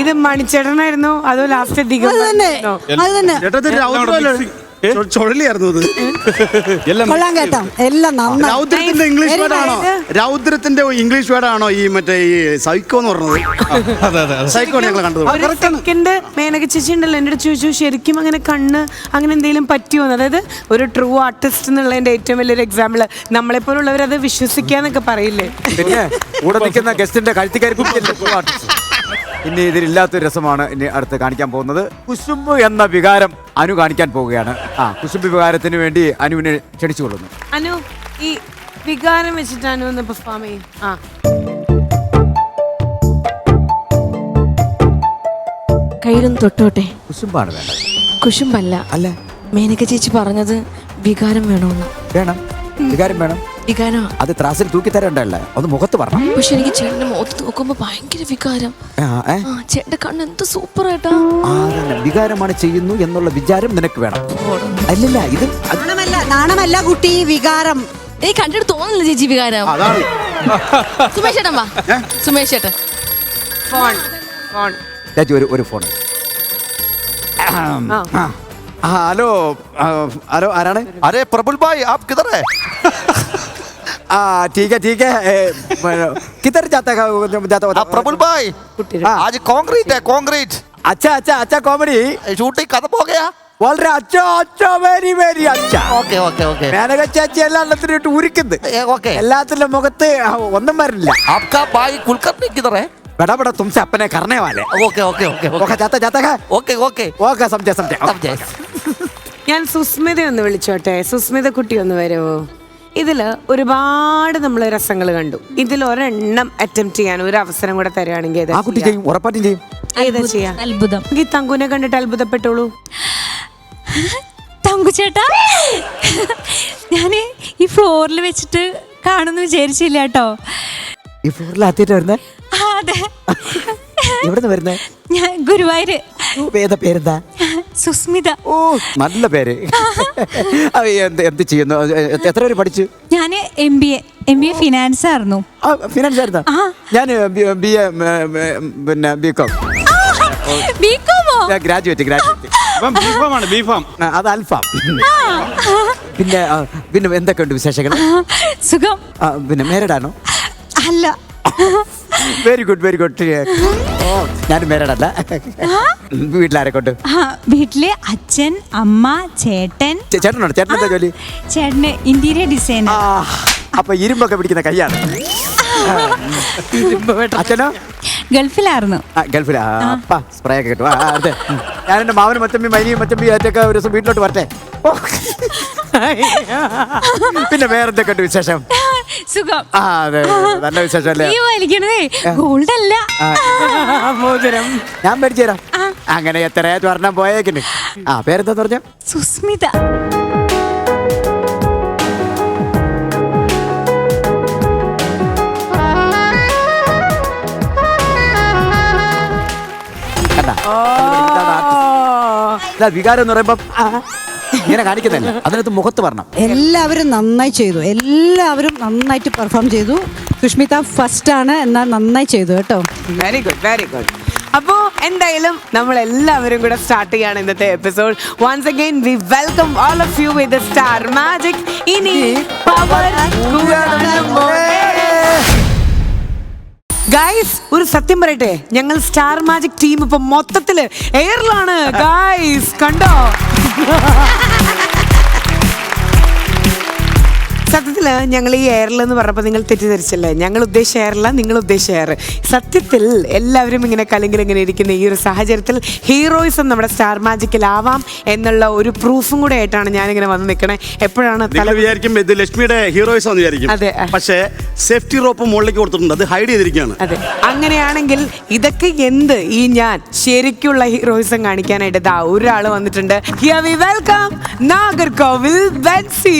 ഇത് മണിച്ചേട്ടനായിരുന്നു അതോ ലാസ്റ്റ് അത് തന്നെ അത് തന്നെ. ചുഴലിയായിരുന്നു ഇത്. എല്ലാം കൊള്ളാൻ കേട്ടോ എല്ലാം നന്നായി. രൗദ്രത്തിന്റെ ഇംഗ്ലീഷ് വേർഡാണോ? രൗദ്രത്തിന്റെ ഇംഗ്ലീഷ് വേർഡാണോ ഈ മറ്റേ ഈ സൈക്കോ എന്ന് പറഞ്ഞത്? അതെ അതെ അതെ. സൈക്കോ ഞങ്ങൾ കണ്ടത്. ഒരു സെക്കൻഡ് മേനക ചേച്ചി ഉണ്ടല്ലോ എൻ്റെ അടുത്ത് ചോദിച്ചു ശരിക്കും അങ്ങനെ കണ്ണ് അങ്ങനെ എന്തെങ്കിലും പറ്റുമോ? അതായത് ഒരു ട്രൂ ആർട്ടിസ്റ്റ് എന്നുള്ളതിന്റെ ഏറ്റവും വലിയൊരു എക്സാമ്പിൾ നമ്മളെപ്പോലുള്ളവർ അത് വിശ്വസിക്കാന്നൊക്കെ പറയില്ലേ? പിന്നെ കൂടെ നിൽക്കുന്ന ഗസ്റ്റിന്റെ കഴുത്തിക്കാരി ഇനി ഇതിലില്ലാത്തൊരു രസമാണ് ഇനി അടുത്ത് കാണിക്കാൻ പോകുന്നത്. കുശുമ്പ് എന്ന വികാരം അനു കാണിക്കാൻ പോവുകയാണ്. കുശുമ്പ് വികാരത്തിന് വേണ്ടി അനുവിനെ ക്ഷണിച്ചുകൊള്ളുന്നു. അനു ഈ വികാരം വെച്ചിട്ട് അനു ഒന്ന് പെർഫോം ചെയ്യും. കയ്യിലൊന്ന് തൊട്ടോട്ടെ. കുശുമ്പാണ് വേണ്ടത്. കുശുമ്പല്ല, അല്ല മേനക ചേച്ചി പറഞ്ഞത് വികാരം വേണമെന്ന്. വേണം, വികാരം വേണം. വികാരം അത് ത്രാസിൽ തൂക്കി തരണ്ടല്ലേ, ഒന്ന് മുഖത്ത് പറഞ്ഞു. പക്ഷെ എനിക്ക് ചേട്ടന്റെ മുഖത്ത് നോക്കുമ്പോ ഭയങ്കര വികാരം. ചേട്ടന്റെ കണ്ണ് എന്ത് സൂപ്പർ ആയിട്ടാ. വികാരമാണ് ചെയ്യുന്നു എന്നുള്ള വിചാരം നിനക്ക് വേണം. അല്ലല്ല ഇത് നാണമല്ല കുട്ടി, വികാരം. എനിക്ക് കണ്ടിട്ട് തോന്നില്ല ചേച്ചി വികാരം. അതാണ് സുമേഷ് ചേട്ടൻ വാ. സുമേഷ് ചേട്ടൻ ഫോൺ ഫോൺ ചേച്ചി ഒരു ഫോൺ. ഹലോ ഹലോ, ആരാണ്? അരേ പ്രബുൽ ഭായ് ആപ് കിധർ ഹൈ? ठीक है किधर जाता है प्रबुल भाई आज कांक्रीट है कांक्रीट. अच्छा कॉमेडी शूटिंग खत्म हो गया. बोल रहे अच्छा वेरी अच्छा. ओके ओके ओके മേനക ചേച്ചി എല്ലാത്തിനും ഇട്ട് ഉരിക്കുന്നത്. ओके എല്ലാത്തിലും മുഖത്ത് ഒന്നും വരില്ല. आपका भाई कुलकर्णी किधर है? बड़ा तुमसे अपने करने वाले. ओके ओके ओके ओके जाता है. ओके ओके ओके समझे समझे. ഞാൻ സുസ്മിത ഒന്ന് വിളിച്ചോട്ടെ. സുസ്മിത കുട്ടി ഒന്ന് വരുമോ? ഇതില് ഒരുപാട് നമ്മൾ രസങ്ങൾ കണ്ടു. ഇതിൽ ഒരെണ്ണം അറ്റംപ്റ്റ് ചെയ്യാൻ ഒരു അവസരം കൂടെ തരുവാണെങ്കിൽ ആ കുട്ടി ചെയ്യും, ഉറപ്പായിട്ടും ചെയ്യും. ഏതാ ചെയ്യാ? അത്ഭുതം. ഈ തങ്കുനെ കണ്ടിട്ട് അത്ഭുതപ്പെട്ടോളൂ. തങ്കു ചേട്ടാ, ഞാന് ഈ ഫ്ലോറിൽ വെച്ചിട്ട് കാണുന്നു വിചാരിച്ചില്ല കേട്ടോ. ഈ ഫ്ലോറിൽ ആദ്യമായിട്ട് വരുന്നേ? അതെ. എവിടുന്ന് വരുന്നേ? ഞാൻ ഗുരുവായൂര്. പേരെന്താ? സുസ്മിത. ഓ നല്ല പേര്. എന്ത് ചെയ്യുന്നു? എത്ര പേര് പഠിച്ചു? ഞാൻ MBA ഫിനാൻസ് ആയിരുന്നു. ഫിനാൻസ് ആയിരുന്നോ? ഞാൻ BA പിന്നെ BCom ഗ്രാജുവേറ്റ്. ബീഫാം അത് അൽഫാം. പിന്നെ എന്തൊക്കെയുണ്ട് വിശേഷങ്ങൾ? സുഖം. പിന്നെ മേരഡാണോ? അല്ല. Very good. ഞാൻ മേരഡല്ല. വീട്ടിലാരൊക്കെ ഉണ്ട്? വീട്ടില് അച്ഛൻ, അമ്മ, ചേട്ടൻ. ചേട്ടനുണ്ട്? ചേട്ടനെന്താ ജോലി? ചേട്ടന് ഇന്റീരിയർ ഡിസൈനർ. അപ്പൊ ഇരുമ്പൊക്കെ പിടിക്കുന്ന കൈയാണ്. അച്ഛനോ? ഗൾഫിലായിരുന്നു. ഗൾഫിലാ. അപ്പ സ്പ്രേ ഒക്കെ കിട്ടും. അതെ, ഞാൻ എന്റെ മാവനും മച്ചമ്പി മൈനിയും മച്ചമ്പി ഏറ്റൊക്കെ ഒരു ദിവസം വീട്ടിലോട്ട് വരട്ടെ. പിന്നെ വേറെന്തൊക്കെ ഉണ്ട് വിശേഷം? സുഖം. അതെ, നല്ല വിശേഷം അല്ലേ? വലിക്കണതേ ഗോൾഡ് അല്ല, മോതിരം. ഞാൻ മേടിച്ചു തരാം. അങ്ങനെ എത്രയായിട്ട് പറഞ്ഞാൽ പോയേക്കിന്. പേരെന്താന്ന് പറഞ്ഞ? സുസ്മിത. വികാരം എന്ന് പറയുമ്പോ ഇങ്ങനെ കാണിക്കുന്നതല്ല, അതിനകത്ത് മുഖത്ത് പറഞ്ഞ എല്ലാവരും നന്നായി ചെയ്തു. എല്ലാവരും നന്നായിട്ട് പെർഫോം ചെയ്തു. സുഷ്മിത ഫസ്റ്റ് ആണ്, എന്നാൽ നന്നായി ചെയ്തു കേട്ടോ. Very good. അപ്പോ എന്തായാലും നമ്മൾ എല്ലാവരും കൂടെ സ്റ്റാർട്ട് ചെയ്യാണ് ഇന്നത്തെ episode. Once again we welcome all of you with star magic. ഇനി പവർ ഗൈസ്, ഒരു സത്യം പറയട്ടെ, ഞങ്ങൾ സ്റ്റാർ മാജിക് ടീം ഇപ്പൊ മൊത്തത്തില് എയറിലാണ് ഗൈസ്. കണ്ടോ? സത്യത്തില് ഞങ്ങൾ ഈ എയറിൽ എന്ന് പറഞ്ഞപ്പോൾ നിങ്ങൾ തെറ്റിദ്ധരിച്ചല്ലേ? ഞങ്ങൾ ഉദ്ദേശിച്ച എയറല്ല, നിങ്ങൾ ഉദ്ദേശിച്ച എയർ. സത്യത്തിൽ എല്ലാവരും ഇങ്ങനെ കലങ്കിൽ ഇങ്ങനെ ഇരിക്കുന്ന ഈ ഒരു സാഹചര്യത്തിൽ ഹീറോയിസം നമ്മുടെ സ്റ്റാർ മാജിക്കിലാവാം എന്നുള്ള ഒരു പ്രൂഫും കൂടെ ആയിട്ടാണ് ഞാനിങ്ങനെ വന്ന് നിൽക്കണേ. എപ്പോഴാണ് വിചാരിക്കും ഇത് ലക്ഷ്മിയുടെ ഹീറോയിസം എന്ന് വിചാരിക്കും. അതെ. പക്ഷേ സേഫ്റ്റി റോപ്പ് മുകളിലേക്ക് കൊടുത്തിട്ടുണ്ട്, അത് ഹൈഡ് ചെയ്തിരിക്കുകയാണ്. അതെ, അങ്ങനെയാണെങ്കിൽ ഇതൊക്കെ എന്ത് ഈ ഞാൻ ശരിക്കുള്ള ഹീറോയിസം കാണിക്കാനായിട്ട് ദാ ഒരാള് വന്നിട്ടുണ്ട്. Here we welcome Nagercoil Benzy.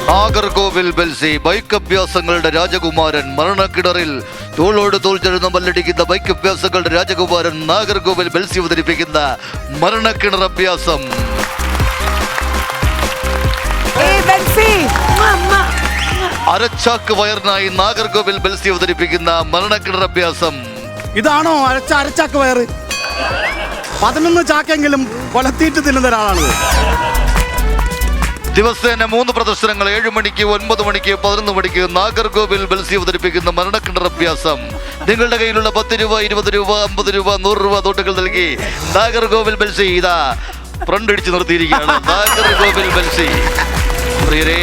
Nagercoil Belsy bike അഭ്യാസങ്ങളുടെ രാജകുമാരൻ, മരണക്കിടറിൽ തോളോട് തോൾ ചേർന്ന് മല്ലടിക്കുന്ന ബൈക്ക് അഭ്യാസങ്ങളുടെ രാജകുമാരൻ നാഗർകോവിൽ ബെൽസി അവതരിപ്പിക്കുന്ന മരണക്കിണർ അഭ്യാസം. അരച്ചാക്ക് വയറിനായി നാഗർകോവിൽ ബെൽസി അവതരിപ്പിക്കുന്ന മരണക്കിണർ അഭ്യാസം. ഇതാണോ അരച്ചാക്ക് വയറ്? 11 ചാക്കെങ്കിലും കൊലത്തീറ്റ് തിന്നുന്ന ഒരാളാണ്. ദിവസേന 3 പ്രദർശനങ്ങൾ 7 മണിക്ക്, 9 മണിക്ക്, 11 മണിക്ക് നാഗർകോവിൽ ബെൽസി അവതരിപ്പിക്കുന്ന മരണക്കിണർ അഭ്യാസം. നിങ്ങളുടെ കയ്യിലുള്ള 10 രൂപ, 20 രൂപ, 50 രൂപ, 100 രൂപ നോട്ടുകൾ നൽകി നാഗർകോവിൽ ബെൽസി ഇതാ ഫ്രണ്ട് ഇടിച്ച് നിർത്തിയിരിക്കുകയാണ്. നാഗർകോവിൽ ബെൽസി. പ്രിയരേ,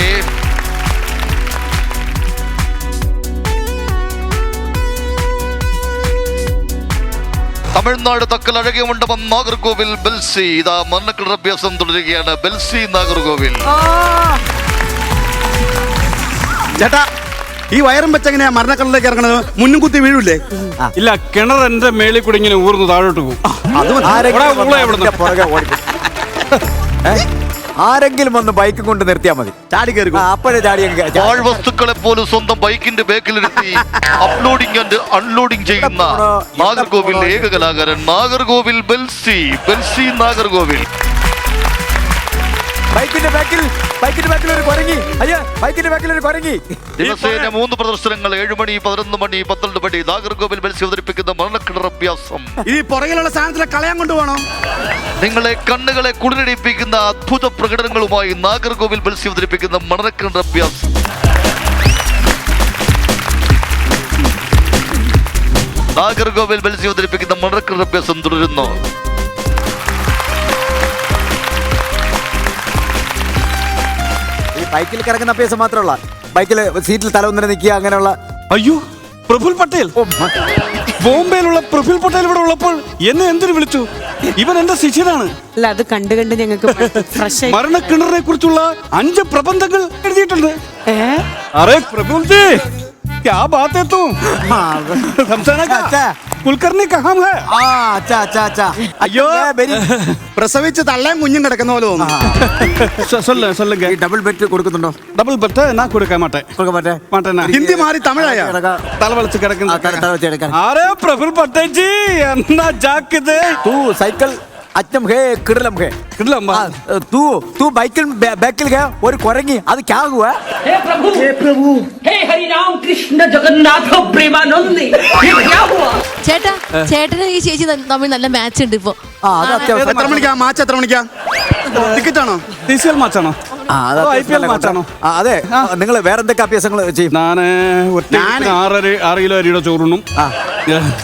തമിഴ്നാട് തക്കൽ അഴകിയ മണ്ഡപം നാഗർകോവിൽ ബെൽസി ഇതാ മരണക്കിണർ അഭ്യാസം തുടരുകയാണ്. ബെൽസി നാഗർകോവിൽ. ചേട്ടാ, ഈ വയറും വെച്ചെങ്ങനെയാ മരണക്കടലിലേക്ക് ഇറങ്ങണത്? മുന്നും കുത്തി വീഴൂലേ? ഇല്ല, കിണർ എന്റെ മേളിൽ കൂടി ഇങ്ങനെ ഊർന്ന് താഴോട്ട് പോകും. ആരെങ്കിലും വന്ന് ബൈക്ക് കൊണ്ട് നിർത്തിയാ മതി, ചാടി കയറി. അപ്പോഴേ ചാടി വസ്തുക്കളെ പോലും സ്വന്തം ബൈക്കിന്റെ ബേക്കിലിരുത്തി അപ്ലോഡിംഗ് ആൻഡ് അൺലോഡിംഗ് ചെയ്യുന്ന നാഗർകോവിൽ ഏക കലാകാരൻ നാഗർകോവിൽ ബെൽസി. ബെൽസി നാഗർകോവിൽ. ബൈക്കിന്റെ ബാക്കിൽ ഒരു കുരങ്ങി. അയ്യോ, ബൈക്കിന്റെ ബാക്കിൽ ഒരു കുരങ്ങി. ദിവസേന 3 പ്രദർശനങ്ങൾ 7 മണി, 11 മണി, 12 മണി നാഗർകോവിൽ ബെൽസി അവതരിപ്പിക്കുന്ന മരണക്കിണർ അഭ്യാസം. ഈ പുറകിലുള്ള സാധനത്തിലെ കളയാൻ കൊണ്ടുപോകണം. നിങ്ങളെ കണ്ണുകളെ കുളിരടിപ്പിക്കുന്ന അദ്ഭുത പ്രകടനങ്ങളുമായി നാഗർകോവിൽ ബെൽസി അവതരിപ്പിക്കുന്ന മരണക്കിണർ അഭ്യാസം. നാഗർകോവിൽ ബെൽസി അവതരിപ്പിക്കുന്ന മരണക്കിണർ അഭ്യാസം തുടരുന്നു. ബൈക്കിൽ കിടക്കുന്ന അഭ്യാസം മാത്രമല്ല, ബൈക്കിൽ സീറ്റിൽ തല ഒന്നിനെ നിൽക്കുക, അങ്ങനെയുള്ള. അയ്യോ, പ്രഫുൽ പട്ടേൽ, ബോംബെയിലുള്ള പ്രഫുൽ പട്ടേൽ ഇവിടെ ഉള്ളപ്പോൾ എന്നെ എന്തിനു വിളിച്ചു? ഇവൻ എന്റെ ശിഷ്യനാണ്. അല്ല, അത് കണ്ട് ഞങ്ങൾക്ക് ഫ്രഷ് മരണക്കിണറിനെ കുറിച്ചുള്ള 5 പ്രബന്ധങ്ങൾ എഴുതിയിട്ടുണ്ട്. അറേ പ്രഫുൽ ജി, क्या बात है तुम? समझाना क्या? कुलकर्णी कहाँ है? അയ്യോ, പ്രസവിച്ച് തള്ളയും കുഞ്ഞും കിടക്കുന്ന പോലെ തോന്നുന്നു. சொல்லுங்க. ഡബിൾ ബെഡ് കൊടുക്കുന്നുണ്ടോ? ഡബിൾ ബെഡ് ഞാൻ കൊടുക്കാൻ മാട്ടേ. ഹിന്ദി മാറി തമിഴായ തലവളിച്ച് കിടക്കുന്ന. ആരേ പ്രഫുൽ പട്ടേൽ ജി, എന്നാ ജാക്കിത്? तू साइकिल अच्चम है, किडलम है. तू बाइकिल बैकिल है और कोरंगी, അത് क्या हुआ? हे प्रभु हे हरि राम कृष्ण जगन्नाथ प्रेमानंद, ये क्या हुआ? ചേട്ടാ, ചേട്ടന് ഈ ചേച്ചി തമ്മിൽ നല്ല മാച്ച് ഉണ്ട് ഇപ്പൊ. എത്ര മണിക്കാ മാച്ച്? എത്ര മണിക്കാ? ടിക്കറ്റ് ആണോ? TCL മാച്ചാണോ? IPL മാച്ചാണോ? അതെ. നിങ്ങൾ വേറെ എന്തൊക്കെ അഭ്യാസങ്ങൾ ചെയ്യും? ഞാന് 6 കിലോ അരിയുടെ ചോറുണ്ണും.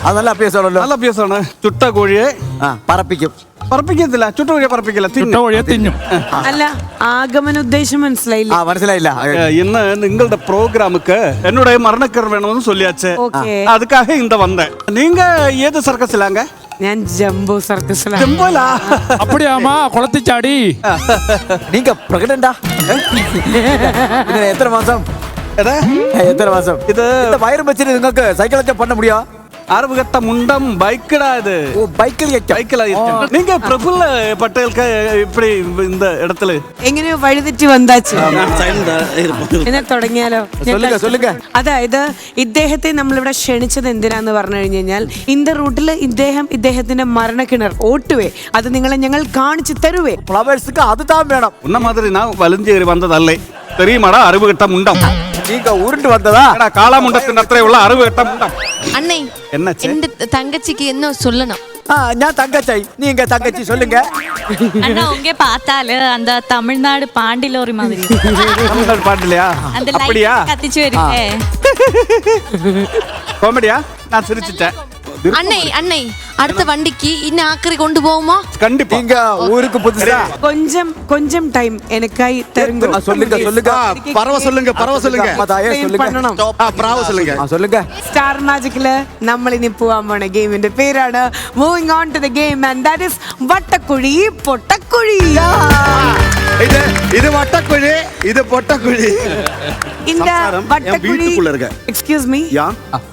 അത് നല്ല അഭ്യാസമാണല്ലോ. നല്ല അഭ്യാസമാണ്. ചുട്ട കോഴിയെ പറപ്പിക്കത്തില്ല, ചുട്ട കോഴിയെ പറപ്പിക്കില്ല, തിന്നും. അല്ല, ആഗമന ഉദ്ദേശം മനസ്സിലായില്ല. മനസ്സിലായില്ല. ഇന്ന് നിങ്ങളുടെ പ്രോഗ്രാമുക്ക് എന്നോട് മരണക്കർ വേണമെന്ന് சொல்லியாச்சு. அதுக்காக இந்த வந்தேன். நீங்க ஏது சர்க்கஸ்லாங்க? ഞാൻ ജംബോ സർക്കസിലാണ്. ജംബോലാ? அப்படியாமா? குளத்திச்சாடி. நீங்க பிரகடண்டா? എത്ര മാസം? എത്ര മാസം? ഇത് വയറും വെച്ചിട്ട് നിങ്ങൾക്ക് സൈക്കിളൊക്കെ பண்ண முடியும்? அறுபகட்ட முண்டம் பைக்கடா இது. ஓ, பைக்கில் நீங்க பிரபுல் பட்டேலுக்கு இப்படி இந்த இடத்துல എങ്ങനെയോ വഴിതെറ്റി വന്നാச்சு. എന്നാ തുടങ്ങിയാലോ? சொல்லுங்க. അതായത് ഇദ്ദേഹത്തെ നമ്മളിവിടെ ക്ഷണിച്ചത് എന്തിനാന്ന് പറഞ്ഞു കഴിഞ്ഞാൽ, இந்த റൂട്ടിൽ ഇദ്ദേഹത്തിന്റെ മരണക്കിണർ ഓട്ടുവേ, അത് നിങ്ങളെ ഞങ്ങൾ കാണിച്ചു തരുവേ. ഫ്ലവേഴ്സ്ക്ക് അത് താൻ വേണം. உன்ன மாதிரி நான் வலிஞ்சேறி வந்ததல்ல, தெரியுமாடா? அறுபகட்ட முண்டம். நீங்க உருண்டு வந்ததா? காளாமுண்டத்தின் அത്രേ ഉള്ള 60 முண்டம். அண்ணே, என்னாச்சு? எந்த தங்கச்சிக்கு என்ன சொல்லணும்? நான் தங்கச்சி, நீங்க தங்கச்சி சொல்லுங்க. அண்ணா, உங்க பார்த்தால அந்த தமிழ்நாடு பாண்டிலோரி மாதிரி தமிழ்நாடு பாண்டிலையா? அந்த அப்படியா? லைட் கத்திச்சு வருதே. காமெடியா? நான் சிரிச்சிட்டேன். அண்ணே, அடுத்த வண்டிக்கு இன்னும் ஆக்கറി கொண்டுപോகுமா? கண்டிப்பா. நீங்க ஊருக்கு புதுசா? கொஞ்சம் டைம் எனக்காய் தருங்க. சொல்லுங்க. பரவ சொல்லுங்க. பண்ணணும். പ്രാവ് சொல்லுங்க. சொல்லுங்க. സ്റ്റാർ മാജിക്കില് നമ്മൾ ഇനി പോവാൻ പോണ ഗെയിമിന്റെ പേരാണ് moving on to the game, and that is വട്ടക്കുഴി പൊട്ടക്കുഴി. ഇത് വട്ടക്കുഴി, ഇത് പൊട്ടക്കുഴി. இந்த வட்டக்குழி, எக்ஸ்கியூஸ் மீ,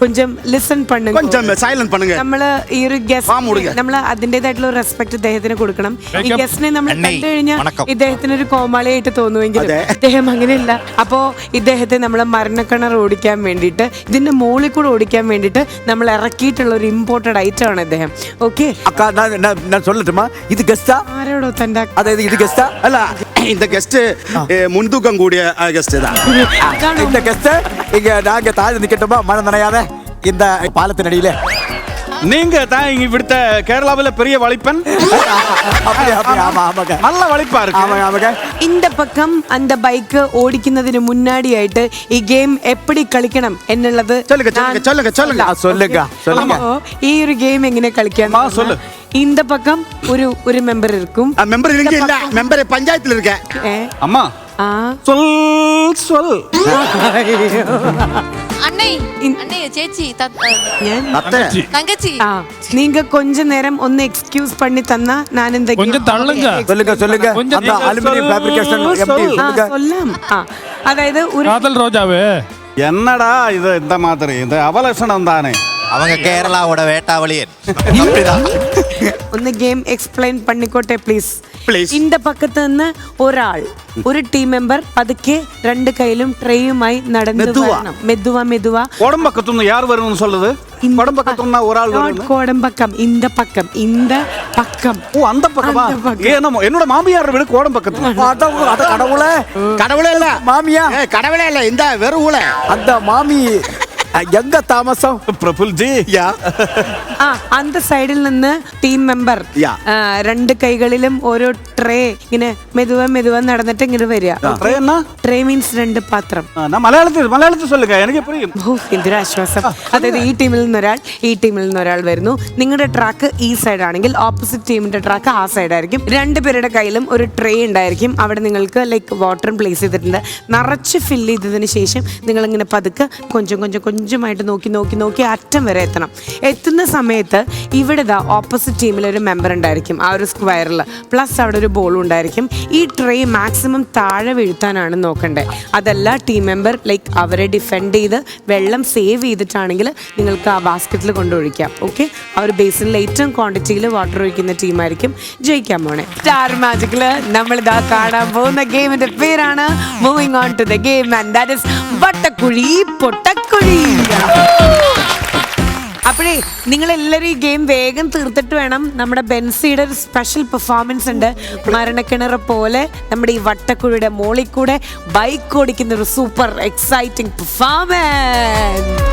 கொஞ்சம் லிசன் பண்ணுங்க, கொஞ்சம் സൈലന്റ് பண்ணுங்க. നമ്മൾ ഈ ഒരു ഗസ്റ്റ്, നമ്മൾ അതിന്റേതായിട്ടുള്ള ഒരു റെസ്പെക്ട് ഇദ്ദേഹത്തിന് കൊടുക്കണം. ഈ ഗസ്റ്റിനെ നമ്മൾ കണ്ടു കഴിഞ്ഞാൽ ഇദ്ദേഹത്തിന് ഒരു കോമാളിയായിട്ട് തോന്നുമെങ്കിലും ഇദ്ദേഹം അങ്ങനെയല്ല. അപ്പോ ഇദ്ദേഹത്തെ നമ്മൾ മരണക്കിണർ ഓടിക്കാൻ വേണ്ടിയിട്ട്, ഇതിന്റെ മുകളിൽ കൂടെ ഓടിക്കാൻ വേണ്ടിയിട്ട് നമ്മൾ ഇറക്കിയിട്ടുള്ള ഒരു ഇമ്പോർട്ടഡ് ഐറ്റം ആണ് ഇദ്ദേഹം. ഓക്കെ, சொல்லட்டுமா? இது கெஸ்டா? ആരോടോ തന്റെ അതായത് ഇത് ഗസ്റ്റാ? അല്ല, இந்த கெஸ்ட் முன்தூக்கம் கூடிய கெஸ்ட் தான். இந்த கெஸ்ட் இங்க நாங்க தாழ் நிக்கட்டுமா மழை நனையாத இந்த பாலத்தினடியில. நீங்க தான் இவிடுத்த கேரளாவில் பெரிய வலிப்பன். நல்ல வலிப்பா இருக்கு. இந்த பக்கம் அந்த ബൈക്ക് ഓടിക്കുന്നതിന് മുന്നാടിയായിട്ട് ഈ ഗെയിം എപ്പടി കളിക്കണം എന്നുള്ളത് ഈ ഒരു ഗെയിം എങ്ങനെ കളിക്കാം. இந்த பக்கம் ஒரு மெம்பர் இருக்கும். மெம்பர் இல்ல, மெம்பர் பஞ்சாயத்துல இருக்க. அம்மா சொல் அண்ணே அண்ணே சேச்சி தங்கச்சி நீங்க கொஞ்ச நேரம் ஒன்னு எக்ஸ்கியூஸ் பண்ணி தன்னா நான் இந்த சொல்லுங்க அந்த அலுமினியம் ஃபேப்ரிகேஷன் எம்டி சொல்லலாம். அதாவது ஒரு காதல் ரோஜாவே என்னடா இது இந்த மாதிரி இந்த அவலட்சணம் தானே. அவங்க கேரளாவோட வேட்டாவளியன். ഒന്ന് ഗെയിം എക്സ്പ്ലെയിൻ பண்ணிக்கோട്ടെ പ്ലീസ്. இந்த പക്കത്ത് നിന്ന് ഒരാൾ ഒരു ടീം മെമ്പർ പതുക്കെ രണ്ട് കൈയിലും ട്രേയുമായി നടന്നു വരണം. മെതുവா கோடம்பக்கத்துன்னு யார் வரணும்னு சொல்லுது? கோடம்பக்கத்துன்னா ஒரு ஆள் வரணும். கோடம்பக்கம் இந்த பக்கம். ஓ அந்த பக்கமா? என்னோட மாமியார் வீடு கோடம்பக்கத்து. கடவுளே இல்ல மாமியா, கடவுளே இல்ல இந்த வெறும் ஊள. அந்த மாமி எங்க தாமസം? പ്രഫുൽജി அந்த സൈഡിൽ നിന്ന് ടീം മെമ്പർ രണ്ട് കൈകളിലും ഓരോ ട്രേ ഇങ്ങനെ മെതുവ നടന്നിട്ട് ഇങ്ങനെ വരിക. ട്രേ മീൻസ് രണ്ട് പാത്രം. മലയാളത്തിൽ சொல்லுங்க, എനിക്ക് പുരിയും. എന്തൊരാശ്വാസം. അതായത് ഈ ടീമിൽ നിന്ന് ഒരാൾ വരുന്നു. നിങ്ങളുടെ ട്രാക്ക് ഈ സൈഡ് ആണെങ്കിൽ ഓപ്പോസിറ്റ് ടീമിന്റെ ട്രാക്ക് ആ സൈഡ് ആയിരിക്കും. രണ്ടുപേരുടെ കയ്യിലും ഒരു ട്രേ ഉണ്ടായിരിക്കും. അവിടെ നിങ്ങൾക്ക് ലൈക്ക് വാട്ടറും പ്ലേസ് ചെയ്തിട്ടുണ്ട്. നിറച്ച് ഫില്ല് ചെയ്തതിന് ശേഷം നിങ്ങൾ ഇങ്ങനെ പതുക്കെ കൊഞ്ചമായിട്ട് നോക്കി അറ്റം വരെ എത്തുന്ന സമയത്ത് ഇവിടെ ഓപ്പോസിറ്റ് ടീമിൽ ഒരു മെമ്പർ ഉണ്ടായിരിക്കും. ആ ഒരു സ്ക്വയറിൽ പ്ലസ് അവിടെ ഒരു ബോളും ഉണ്ടായിരിക്കും. ഈ ട്രേ മാക്സിമം താഴെ വീഴ്ത്താനാണ് നോക്കേണ്ടത്. അതല്ല ടീം മെമ്പർ ലൈക്ക് അവരെ ഡിഫെൻഡ് ചെയ്ത് വെള്ളം സേവ് ചെയ്തിട്ടാണെങ്കിൽ നിങ്ങൾക്ക് ആ ബാസ്ക്കറ്റിൽ കൊണ്ടൊഴിക്കാം. ഓക്കെ, ആ ഒരു ബേസിനിൽ ഏറ്റവും ക്വാണ്ടിറ്റിയിൽ വാട്ടർ ഒഴിക്കുന്ന ടീമായിരിക്കും ജയിക്കാൻ പോണേ. സ്റ്റാർ മാജിക്കില് നമ്മളിതാ കാണാൻ പോകുന്ന ഗെയിമിന്റെ പേരാണ് moving on to the game and that is വട്ടക്കുഴി പൊട്ടക്കുഴി. അപ്പോഴേ നിങ്ങളെല്ലാവരും ഈ ഗെയിം വേഗം തീർത്തിട്ട് വേണം. നമ്മുടെ ബെൻസിയുടെ ഒരു സ്പെഷ്യൽ പെർഫോമൻസ് ഉണ്ട്. മരണക്കിണറ് പോലെ നമ്മുടെ ഈ വട്ടക്കുഴിയുടെ മോളിൽ കൂടെ ബൈക്ക് ഓടിക്കുന്ന ഒരു super exciting performance.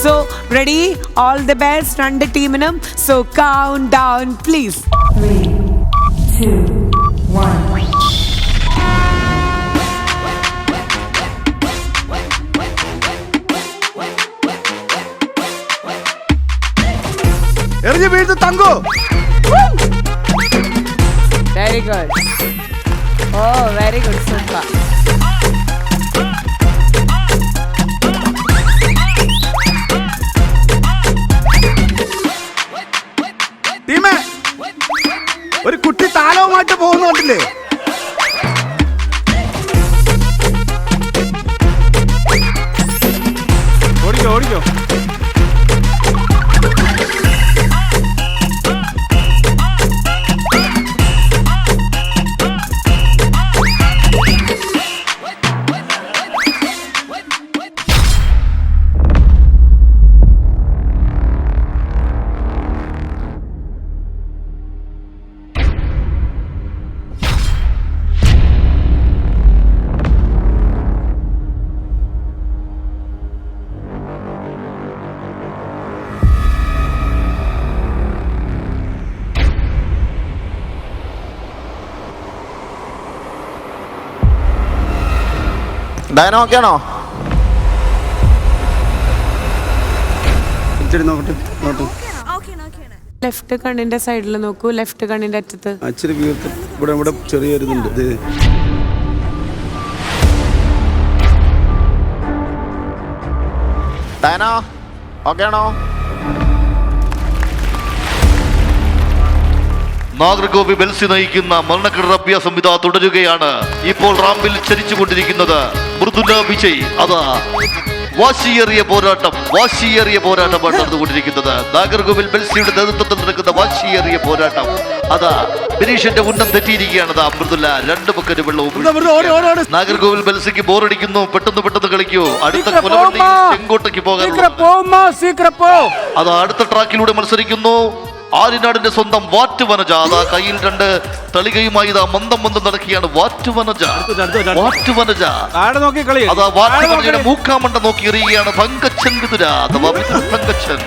So ready, all the best രണ്ട് ടീമിനും. So count down please. 3, 2, 1. എറിഞ്ഞു വീഴ്ത്ത് Thanku. Very good. Oh, very good. Super. ടീമേ, ഒരു കുട്ടി താലവുമായിട്ട് പോകുന്നുണ്ടല്ലേ? ഓടിക്കോ. ഡയന ഓക്കെ ആണോ? ലെഫ്റ്റ് കണ്ണിന്റെ സൈഡിൽ നോക്കൂ. ലെഫ്റ്റ് കണ്ണിന്റെ അറ്റത്ത് അച്ചിരി വീർത്ത് ഇവിടെ ചെറിയൊരു ഇതുണ്ട്. ഡയന ഓക്കെ ആണോ? നാഗർകോവിൽ ബെൽസി നയിക്കുന്ന മരണക്കിണർ അഭ്യാസം ഇതാ തുടരുകയാണ്. ഇപ്പോൾ റാമ്പിൽ ചരിച്ചുകൊണ്ടിരിക്കുന്നത് മൃദുല വിജയ്. അതാ വാശിയേറിയ പോരാട്ടമാണ് നടന്നുകൊണ്ടിരിക്കുന്നത്. നാഗർകോവിൽ ബെൽസിയുടെ നേതൃത്വത്തിൽ നടക്കുന്ന വാശിയേറിയ പോരാട്ടം. അതാ ബിനീഷിന്റെ ഉന്നം തെറ്റിയിരിക്കുകയാണ്. മൃദുല രണ്ട് പക്കറ്റ് വെള്ളവും. നാഗർകോവിൽ ബെൽസിക്ക് ബോറടിക്കുന്നു. പെട്ടെന്ന് കളിക്കൂ. അടുത്ത കൊലവണ്ടി ചെങ്കോട്ടയ്ക്ക് പോകാൻ. അതാ അടുത്ത ട്രാക്കിലൂടെ മത്സരിക്കുന്നു. ആര്യനാടിന്റെ സ്വന്തം വാറ്റുവനജ അതാ കയ്യിൽ 2 തളികയുമായി ഇതാ മന്ദം നടക്കുകയാണ്. വാറ്റുവനജ നോക്കി കളി. അതാ വാറ്റുവനജയുടെ മൂക്കാമണ്ട നോക്കി എറിയുകയാണ് തങ്കച്ചൻ വിതുര അഥവാ തങ്കച്ചൻ.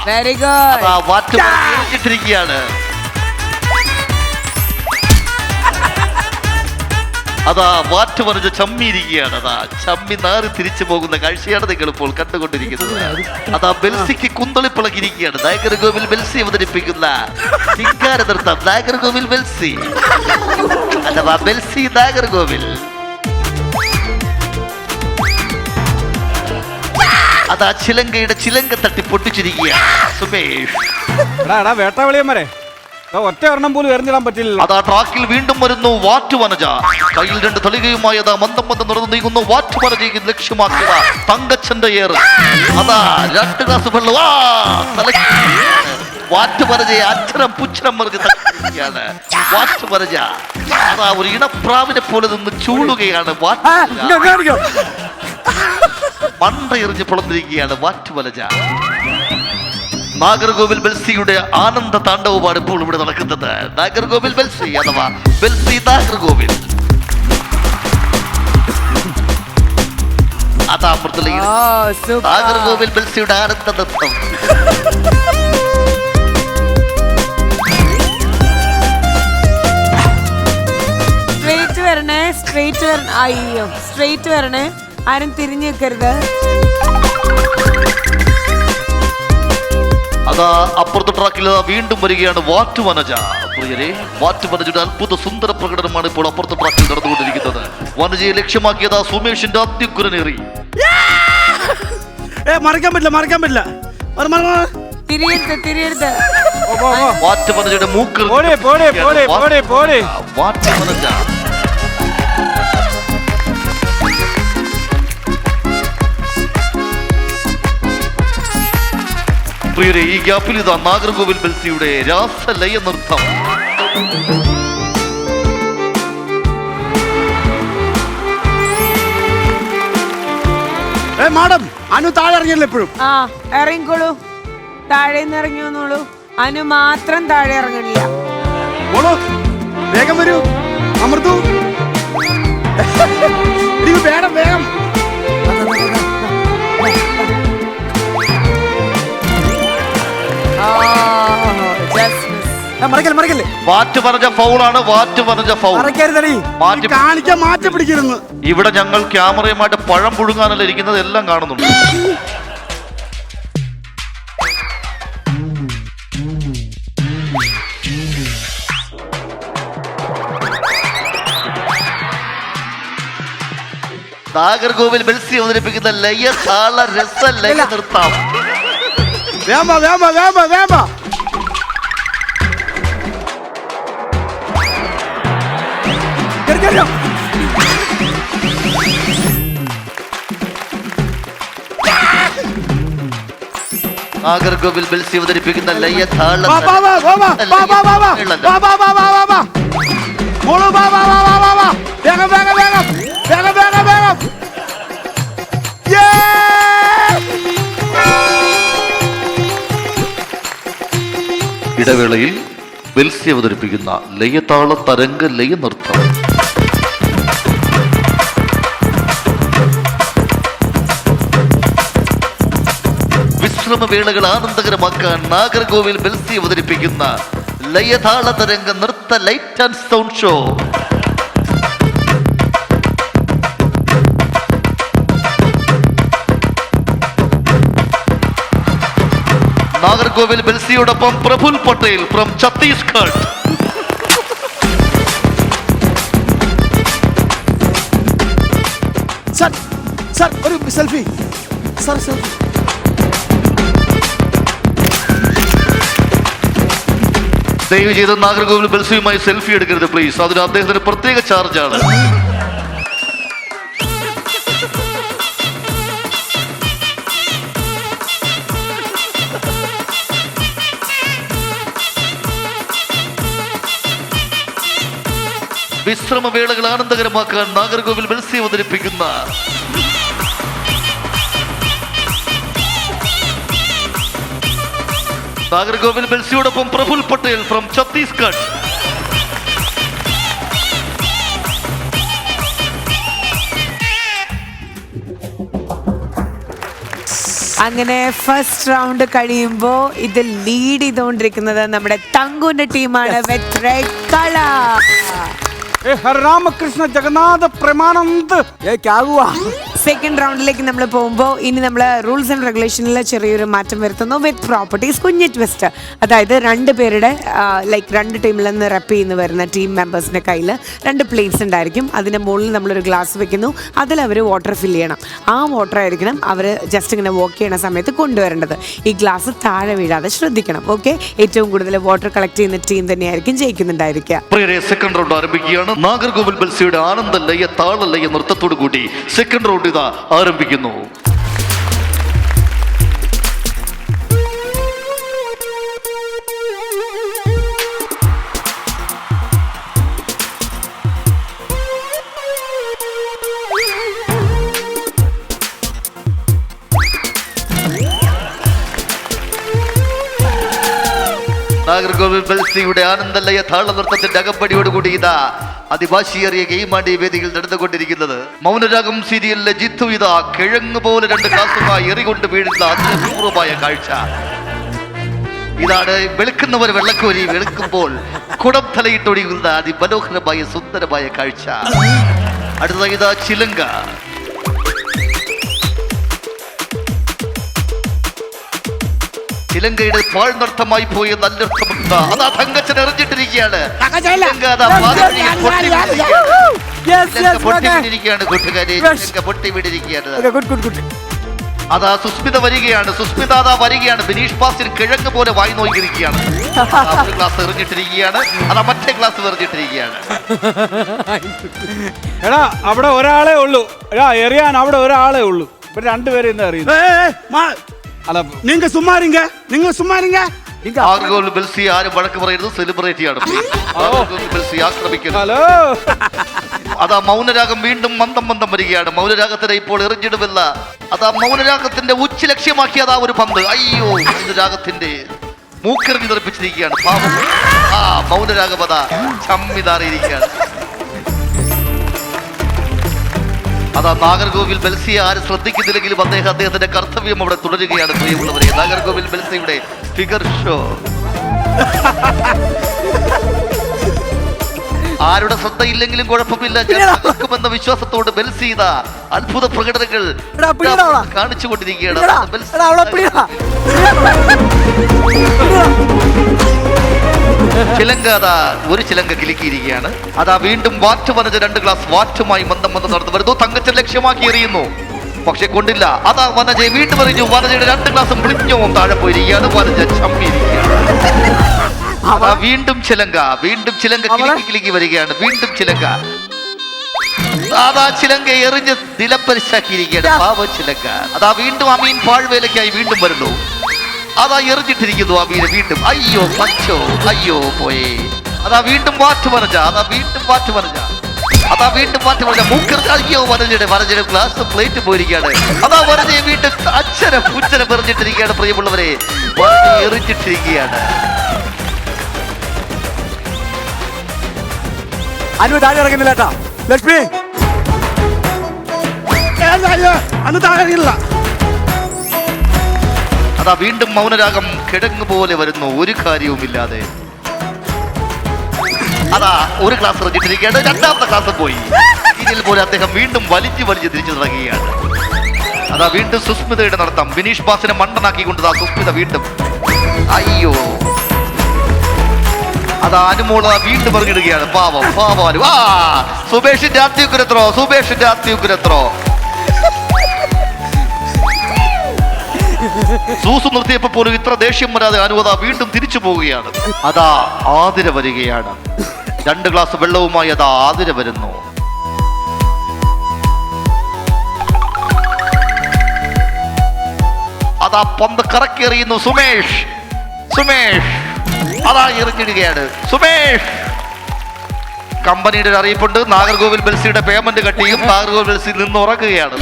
Very good. അതാ വാറ്റുവനജ അതാ വാറ്റുവനജ ചമ്മിയിരിക്കുകയാണ്. അതാ ചമ്മി നാറി തിരിച്ചു പോകുന്ന കാഴ്ചയാണ് നിങ്ങൾ ഇപ്പോൾ കണ്ടുകൊണ്ടിരിക്കുന്നത്. അതാ ബെൽസിക്ക് കുന്തളിപ്പിളകിയിരിക്കുകയാണ്. നാഗർകോവിൽ ബെൽസി അവതരിപ്പിക്കുന്ന ചിങ്കാര നൃത്തം നാഗർകോവിൽ ബെൽസി അഥവാ ബെൽസി നാഗർകോവിൽ. അതാ ചിലങ്ക തട്ടി പൊട്ടിച്ചിരിക്കുകയാണ് സുമേഷ്. വേട്ടാവളിയന്മാരെ ഒറ്റ ഒരെണ്ണം പോലും എറിഞ്ഞിടാൻ പറ്റില്ല. അതാ ട്രാക്കിൽ വീണ്ടും വരുന്നു വാറ്റുവനജ. കയ്യിൽ 2 തളികയുമായി അതാ മന്ദം നടന്നു നീങ്ങുന്നു. വാറ്റുവനജയ്ക്ക് ലക്ഷ്യമാക്കുക തങ്കച്ചന്റെ ഏറ്. അതാ 2 ഗ്ലാസ് വെള്ളം വാറ്റുവനജയെ അച്ഛരം പുച്ഛരം മറിഞ്ഞ് തട്ടിയാണ് വാറ്റുവനജ. അതാ ഒരു ഇണപ്രാവിനെ പോലെ നിന്ന് ചൂടുകയാണ് മണ്ട എറിഞ്ഞ് പൊളന്നിരിക്കുകയാണ് വാറ്റുവനജ. നാഗർകോവിൽ ബെൽസിയുടെ ആനന്ദ താണ്ഡവമാണ് ഇപ്പോൾ ഇവിടെ നടക്കുന്നത്. നാഗർകോവിൽ ബെൽസി അഥവാ ബെൽസി നാഗർകോവിൽ. അതാ നാഗർകോവിൽ ബെൽസിയുടെ ആനന്ദ നൃത്തം. സ്ട്രേറ്റ് വരണേ, ആരും തിരിഞ്ഞു നിൽക്കരുത്. അതാ അപ്പുറത്തെ ട്രാക്കിൽ വീണ്ടും വരികയാണ് വാറ്റുവനജ. പ്രിയരെ, വാറ്റുവനജയുടെ അത്ഭുത സുന്ദര പ്രകടനമാണ് ഇപ്പോൾ അപ്പുറത്തെ ട്രാക്കിൽ നടന്നുകൊണ്ടിരിക്കുന്നത്. വനജയെ ലക്ഷ്യമാക്കിയതാ സുമേഷിന്റെ അത്യുഗ്രനേറി. മറിക്കാൻ പറ്റില്ല. വാറ്റുവനജയുടെ മൂക്ക് വാറ്റുവനജ. പ്രിയരെ, ഈ ഗ്യാപ്പിൽ ഇതാ നാഗർകോവിൽ ബെൽസിയുടെ രാസലയ നൃത്തം. മാഡം അനു താഴെ ഇറങ്ങിയല്ലോ എപ്പോഴും. ഇറങ്ങിക്കോളൂ, താഴെ നിന്ന് ഇറങ്ങി വന്നോളൂ. അനു മാത്രം താഴെ ഇറങ്ങണില്ല. വേഗം വരൂ അമൃതു. വേഗം വാറ്റുവനജ ഫൗളാണ്. വാറ്റുവനജ ഫൗൾ കാണിക്കാൻ മാറ്റി പിടിക്കരുന്ന്. ഇവിടെ ഞങ്ങൾ ക്യാമറയുമായിട്ട് പഴം പുഴുങ്ങാനല്ല ഇരിക്കുന്നത്, എല്ലാം കാണുന്നുണ്ട്. നാഗർകോവിൽ ബെൽസി അവതരിപ്പിക്കുന്ന ലയ താള രസ ലയ നൃത്തം. നാഗർകോവിൽ ബെൽസി അവതരിപ്പിക്കുന്ന ലയ താള ഇടവേളയിൽ ബെൽസി അവതരിപ്പിക്കുന്ന ലയതാള തരംഗ ലയ നൃത്തം. വിശ്രമവേളകൾ ആനന്ദകരമാക്കാൻ നാഗർകോവിൽ ബെൽസി അവതരിപ്പിക്കുന്ന ലയതാള തരംഗ നൃത്ത light and sound show. Nagercoil ബെൽസിയോടൊപ്പം പ്രഫുൽ പട്ടേൽ ഫ്രം ഛത്തീസ്ഗഡ്. സർ ഒരു സെൽഫി. സർ ദയവ് ചെയ്ത് നാഗർകോവിൽ ബെൽസിയുമായി സെൽഫി എടുക്കരുത് പ്ലീസ്. അതിന് അദ്ദേഹത്തിന് പ്രത്യേക ചാർജാണ്. വിശ്രമവേളകൾ ആനന്ദകരമാക്കാൻ നാഗർകോവിൽ ബെൽസി അവതരിപ്പിക്കുന്ന നാഗർകോവിൽ ബെൽസിയോടൊപ്പം പ്രഫുൽ പട്ടേൽ ഫ്രം ഛത്തീസ്ഗഡ്. അങ്ങനെ ഫസ്റ്റ് റൗണ്ട് കഴിയുമ്പോൾ ഇതിൽ ലീഡ് ചെയ്തുകൊണ്ടിരിക്കുന്നത് നമ്മുടെ തങ്കുന്റെ ടീമാണ് with red colour. Hara Ramakrishna Jagannatha Pramanand. Second റൗണ്ടിലേക്ക് നമ്മൾ പോകുമ്പോൾ ഇനി നമ്മൾ റൂൾസ് ആൻഡ് റെഗുലേഷനിൽ ചെറിയൊരു മാറ്റം വരുത്തുന്നു വിത്ത് പ്രോപ്പർട്ടീസ്. കുഞ്ഞ് ട്വിസ്റ്റ്. അതായത് രണ്ട് പേരുടെ ലൈക്ക് രണ്ട് ടീമിൽ നിന്ന് റെപ്പ് ചെയ്യുന്ന വരുന്ന ടീം മെമ്പേഴ്സിൻ്റെ കയ്യിൽ 2 പ്ലേറ്റ്സ് ഉണ്ടായിരിക്കും. അതിൻ്റെ മുകളിൽ നമ്മളൊരു ഗ്ലാസ് വെക്കുന്നു. അതിൽ അവർ വാട്ടർ ഫില്ല് ചെയ്യണം. ആ വാട്ടർ ആയിരിക്കണം അവർ ജസ്റ്റ് ഇങ്ങനെ വോക്ക് ചെയ്യണ സമയത്ത് കൊണ്ടുവരേണ്ടത്. ഈ ഗ്ലാസ് താഴെ വീഴാതെ ശ്രദ്ധിക്കണം. ഓക്കെ, ഏറ്റവും കൂടുതൽ വാട്ടർ കളക്ട് ചെയ്യുന്ന ടീം തന്നെയായിരിക്കും ജയിക്കുന്നുണ്ടായിരിക്കുക. സെക്കൻഡ് റൗണ്ട് ആരംഭിക്കുകയാണ്. നാഗർകോവിൽ ബെൽസിയുടെ ആനന്ദലയ താളലയ നൃത്തത്തോടു കൂടി സെക്കൻഡ് റൗണ്ട് ഇതാ ആരംഭിക്കുന്നു. നാഗർകോവിൽ ബെൽസിയുടെ ആനന്ദലയ താള നൃത്തത്തിന്റെ അകമ്പടിയോടുകൂടി ഇതാ അതിഭാഷിയേറിയ ഗെയിമാണ് ഈ വേദിയിൽ നടന്നുകൊണ്ടിരിക്കുന്നത്. മൗനരാഗം സീരിയലിലെ ജിത്തു ഇതാ കിഴങ്ങ് പോലെ 2 ഗ്ലാസുമായി എറികൊണ്ട് വീഴുന്ന അതിപൂർവമായ കാഴ്ച. ഇതാണ് വെളുക്കുന്നവർ വെള്ളക്കോരി വെളുക്കുമ്പോൾ കുടം തലയിട്ടൊഴിയുന്ന അതിമനോഹരമായ സുന്ദരമായ കാഴ്ച. അടുത്ത ഇതാ ചിലങ്ക. ചിലങ്കയുടെ പാഴ്നർത്ഥമായി പോയ നല്ലർത്ഥമുണ്ട്. അതാ തങ്കച്ചൻ എറിഞ്ഞിട്ടിരിക്കുകയാണ്. അതാ സുസ്മിത വരികയാണ്. സുസ്മിത അതാ വരികയാണ്. ബിനീഷ് ബാസിൻ കിഴങ്ങ് പോലെ വായി നോക്കിയിരിക്കുകയാണ്. ഒരു ഗ്ലാസ് എറിഞ്ഞിട്ടിരിക്കുകയാണ്. അതാ മറ്റേ ഗ്ലാസ് എറിഞ്ഞിട്ടിരിക്കുകയാണ്. എടാ അവിടെ ഒരാളെ ഉള്ളൂ. എടാ എറിയാൻ അവിടെ ഒരാളെ ഉള്ളൂ. ഇവർ രണ്ടുപേരെ എന്താ അറിയുന്നത്? நீங்க சும்மாருங்க, நீங்க சும்மாருங்க. നാഗർകോവിൽ ബെൽസി ആരും വഴക്ക് പറയുന്നത് സെലിബ്രിറ്റിയാണ്. ബെൽസി ആക്രമിക്കുന്നു. അതാ മൗനരാഗം വീണ്ടും മന്ദം വരികയാണ്. മൗനരാഗത്തിന് ഇപ്പോൾ എറിഞ്ഞിടുമില്ല. അതാ മൗനരാഗത്തിന്റെ ഉച്ച ലക്ഷ്യമാക്കി അതാ ഒരു പന്ത്. അയ്യോ, മൗനരാഗത്തിന്റെ മൂക്കെറിഞ്ഞ് തെറിപ്പിച്ചിരിക്കുകയാണ്. പാവം. ആ മൗനരാഗം അതാ ചമ്മിതാറിയിരിക്കുകയാണ്. അതാ നാഗർകോവിൽ ബെൽസിയെ ആരും ശ്രദ്ധിക്കുന്നില്ലെങ്കിലും അദ്ദേഹത്തിന്റെ കർത്തവ്യം അവിടെ തുടരുകയാണ്. പ്രിയമുള്ളവരെ, നാഗർകോവിൽ ബെൽസിയുടെ ഫിഗർ ഷോ. ആരുടെ ശ്രദ്ധയില്ലെങ്കിലും കുഴപ്പമില്ല, ജനമെന്ന വിശ്വാസത്തോട് ബെൽസി ഇതാ അത്ഭുത പ്രകടനങ്ങൾ കാണിച്ചുകൊണ്ടിരിക്കുകയാണ്. ചിലങ്ക അതാ ഒരു ചിലങ്ക കിലുക്കിയിരിക്കുകയാണ്. അതാ വീണ്ടും വാറ്റ് വനജ 2 ഗ്ലാസ് വാറ്റുമായി മന്ദം നടന്നു വരുന്നു. തങ്കച്ചൻ ലക്ഷ്യമാക്കി എറിയുന്നു, പക്ഷെ കൊണ്ടില്ല. അതാ വനജ വീണ്ടും എറിഞ്ഞു. വനജയുടെ 2 ഗ്ലാസും പിളിഞ്ഞവും താഴെ പോയിരിക്കുകയാണ്. വനജ ചമ്മിയിരിക്കുകയാണ്. അതാ വീണ്ടും ചിലങ്ക കിലുക്കി വരികയാണ്. വീണ്ടും ചിലങ്ക. അതാ ചിലങ്ക എറിഞ്ഞ് നിലപ്പരിശാക്കിയിരിക്കുകയാണ്. പാവ ചിലങ്ക. അതാ വീണ്ടും അമീൻ പാഴ്വേലയ്ക്കായി വീണ്ടും വരുന്നു. അതാ എറിഞ്ഞിട്ടിരിക്കുന്നു അമീനെ വീണ്ടും. അയ്യോ പച്ചോ, അയ്യോ പോയേ. അതാ വീണ്ടും വാറ്റ് വനജ. മൂക്കർ. അയ്യോ വനജയുടെ ഗ്ലാസ് പ്ലേറ്റ് പോയിരിക്കുകയാണ്. അതാ വനജയെ വീണ്ടും അച്ഛനെ എറിഞ്ഞിട്ടിരിക്കുകയാണ്. പ്രിയമുള്ളവരെ, എറിഞ്ഞിട്ടിരിക്കുകയാണ്. അനു താഴെ ഇറങ്ങുന്നില്ല കേട്ടോ. ലക്ഷ്മി അന്ന് താഴെ ഇറങ്ങില്ല. അതാ വീണ്ടും മൗനരാഗം കിടങ്ങ് പോലെ വരുന്നു, ഒരു കാര്യവുമില്ലാതെ. അതാ ഒരു ക്ലാസ് എറിഞ്ഞിട്ടിരിക്കുകയാണ്. 2ാമത്തെ ക്ലാസ് പോയി. ഇതിൽ പോലെ അദ്ദേഹം വീണ്ടും വലിച്ചു തിരിച്ചു തുടങ്ങുകയാണ്. അതാ വീണ്ടും സുസ്മിതയുടെ നടത്തം. ബിനീഷ് ബാസിനെ മണ്ടനാക്കിക്കൊണ്ടതാ സുസ്മിത വീണ്ടും. അയ്യോ, അതാ അനുമോള വീണ്ടും പറഞ്ഞിടുകയാണ്. പാവാലു. ആ സുബേഷിന്റെ അത്യുഗ്രത്രോ. സൂസു നിർത്തിയപ്പോ പോലും ഇത്ര ദേഷ്യം വരാതെ അനുവദ വീണ്ടും തിരിച്ചു പോവുകയാണ്. അതാ ആതിര വരികയാണ്. 2 ഗ്ലാസ് വെള്ളവുമായി അതാ ആതിര വരുന്നു. അതാ പന്ത് കറക്കി എറിയുന്നു സുമേഷ്. അതാ എറിഞ്ഞിടുകയാണ് സുമേഷ്. കമ്പനിയുടെ ഒരു അറിയിപ്പുണ്ട്. നാഗർകോവിൽ ബെൽസിയുടെ പേയ്മെന്റ് കട്ടിയും നാഗർകോവിൽ ബെൽസി നിന്ന് ഉറങ്ങുകയാണ്.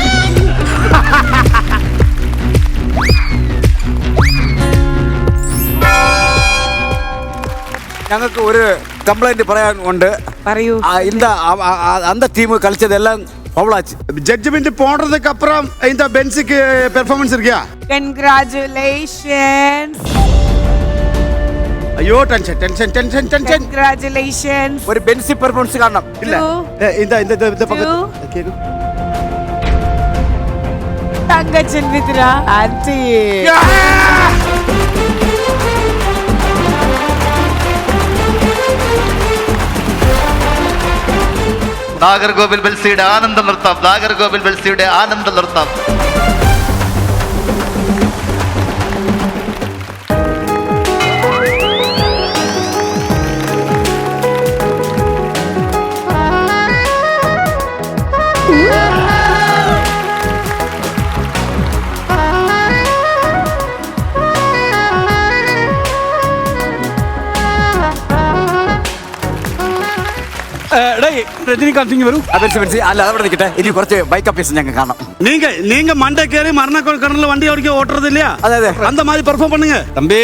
ഞങ്ങൾക്ക് ഒരു കംപ്ലൈന്റ് പറയാൻ ഉണ്ട്. പറയൂ. அந்த டீம் കളിച്ചതെല്ലാം ஃபவுலாச்சு. ஜட்ஜ்மெண்ட் போடுறதுக்கு அப்புறம் இந்த பென்ஸுக்கு பெர்ஃபார்மன்ஸ் இருக்கியா? കൺഗ്രാറ്റുലേഷൻസ്. ஐயோ tension tension tension tension. Congratulations. ഒരു ബെൻസി പെർഫോമൻസ് കാണണം. இல்ல இந்த பக்கத்து கேக்கு. തങ്കച്ചൻ വിദ്ര ആന്റി. നാഗർകോവിൽ ബെൽസിയുടെ ആനന്ദ നൃത്തം. നാഗർകോവിൽ ബെൽസിയുടെ ആനന്ദ നൃത്തം. രജനികാന്ത് സിംഗ് വരൂ. അല്ല അവിടെ നിൽക്കട്ടെ, ഇനി കുറച്ച് ബൈക്ക് അപ്പീസ് ഞങ്ങൾ കാണാം. நீங்க மண்டை கேறி மரண கடல்ல வண்டி ஓடிக்க ஓட்டுறது இல்லையா? അതെ அந்த மாதிரி பெர்ஃபார்ம் பண்ணுங்க தம்பி.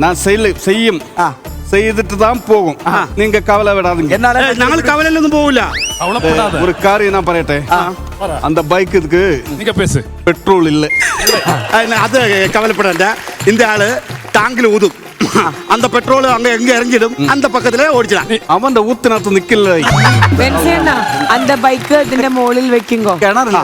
நான் செய்யும் செய்துட்டு தான் போகும். நீங்க கவலை விடாதீங்க. நாங்கள் கவலையில ஒന്നും போகல. ஒரு காரியம் நான் പറയട്ടെ. அந்த பைக்குக்கு நீங்க பேசு. பெட்ரோல் இல்ல. அது கவலைப்படாத. இந்த ஆளு டாங்கில் ஊதும். அந்த பெட்ரோல் அங்க எங்க இறங்கிடும், அந்த பக்கத்துல ഓടിച്ചിടാം. അവന്റെ ഊത്തിനകത്ത് നിക്കില്ല. ബെൻസിയണ്ണ അന്ത ബൈക്ക് ഇതിന്റെ മുകളിൽ വെക്കുമ്പോ കിണറില്ല.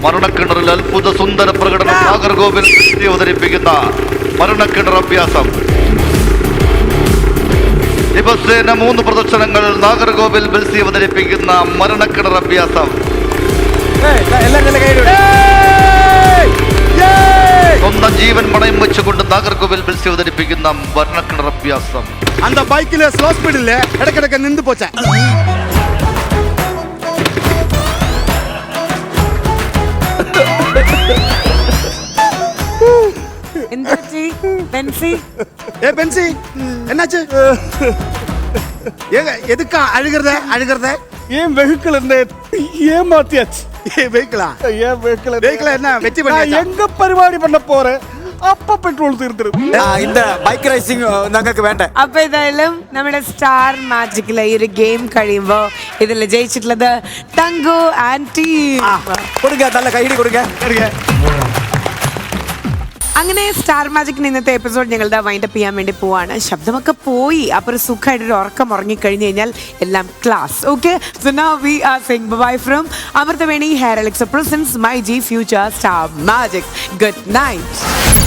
മരണക്കിണറിൽ അത്ഭുത സുന്ദര പ്രകടനം. നാഗർകോവിൽ അവതരിപ്പിക്കുന്ന മരണക്കിണർ അഭ്യാസം. ദിവസേന 3 പ്രദർശനങ്ങൾ. നാഗർകോവിൽ ബെൽസി അവതരിപ്പിക്കുന്ന മരണക്കിണർ അഭ്യാസം. സ്വന്തം ജീവൻ പണയം വെച്ചുകൊണ്ട് നാഗർകോവിൽ ബെൽസി അവതരിപ്പിക്കുന്ന മരണക്കിണർ അഭ്യാസം. அந்த பைக்ல ஸ்லோ ஸ்பீட் இல்ல, இடக்கிடக்க நின்று போச்சேன். பென்சி என்னாச்சு? எதுக்கா அழுகிறத? ஏன் வெஹிக்கிள் என்ன ஏமாத்தியாச்சு. வெஹிக்கிளா? ஏன் வெஹிக்கிள் என்ன வெற்றி பண்ண? எங்க പരിപാടി பண்ண போறேன். അപ്പ പെട്രോൾ തീർത്തിരും. இந்த ബൈക്ക് റേസിംഗ് ഞങ്ങൾക്ക് വേണ്ട. അപ്പൊ ഏതായാലും നമ്മുടെ സ്റ്റാർ മാജിക്കിലെ ഈ ഒരു ഗെയിം കഴിയുമ്പോ ഇതിൽ ജയിച്ചിട്ടുള്ളത് തങ്കു ആന്റി. കൊടുക്ക, നല്ല കൈയ്യടി കൊടുക്ക. അങ്ങനെ സ്റ്റാർ മാജിക്കിന് ഇന്നത്തെ എപ്പിസോഡ് ഞങ്ങളുടെ വൈൻഡപ്പ് ചെയ്യാൻ വേണ്ടി പോവാണ്. ശബ്ദമൊക്കെ പോയി, അപ്പൊ ഒരു സുഖമായിട്ടൊരു ഉറക്കം ഉറങ്ങിക്കഴിഞ്ഞു കഴിഞ്ഞാൽ എല്ലാം class. Okay, so now we are saying bye from Amruthaveni hair elixir presents my G future star magic. Good night.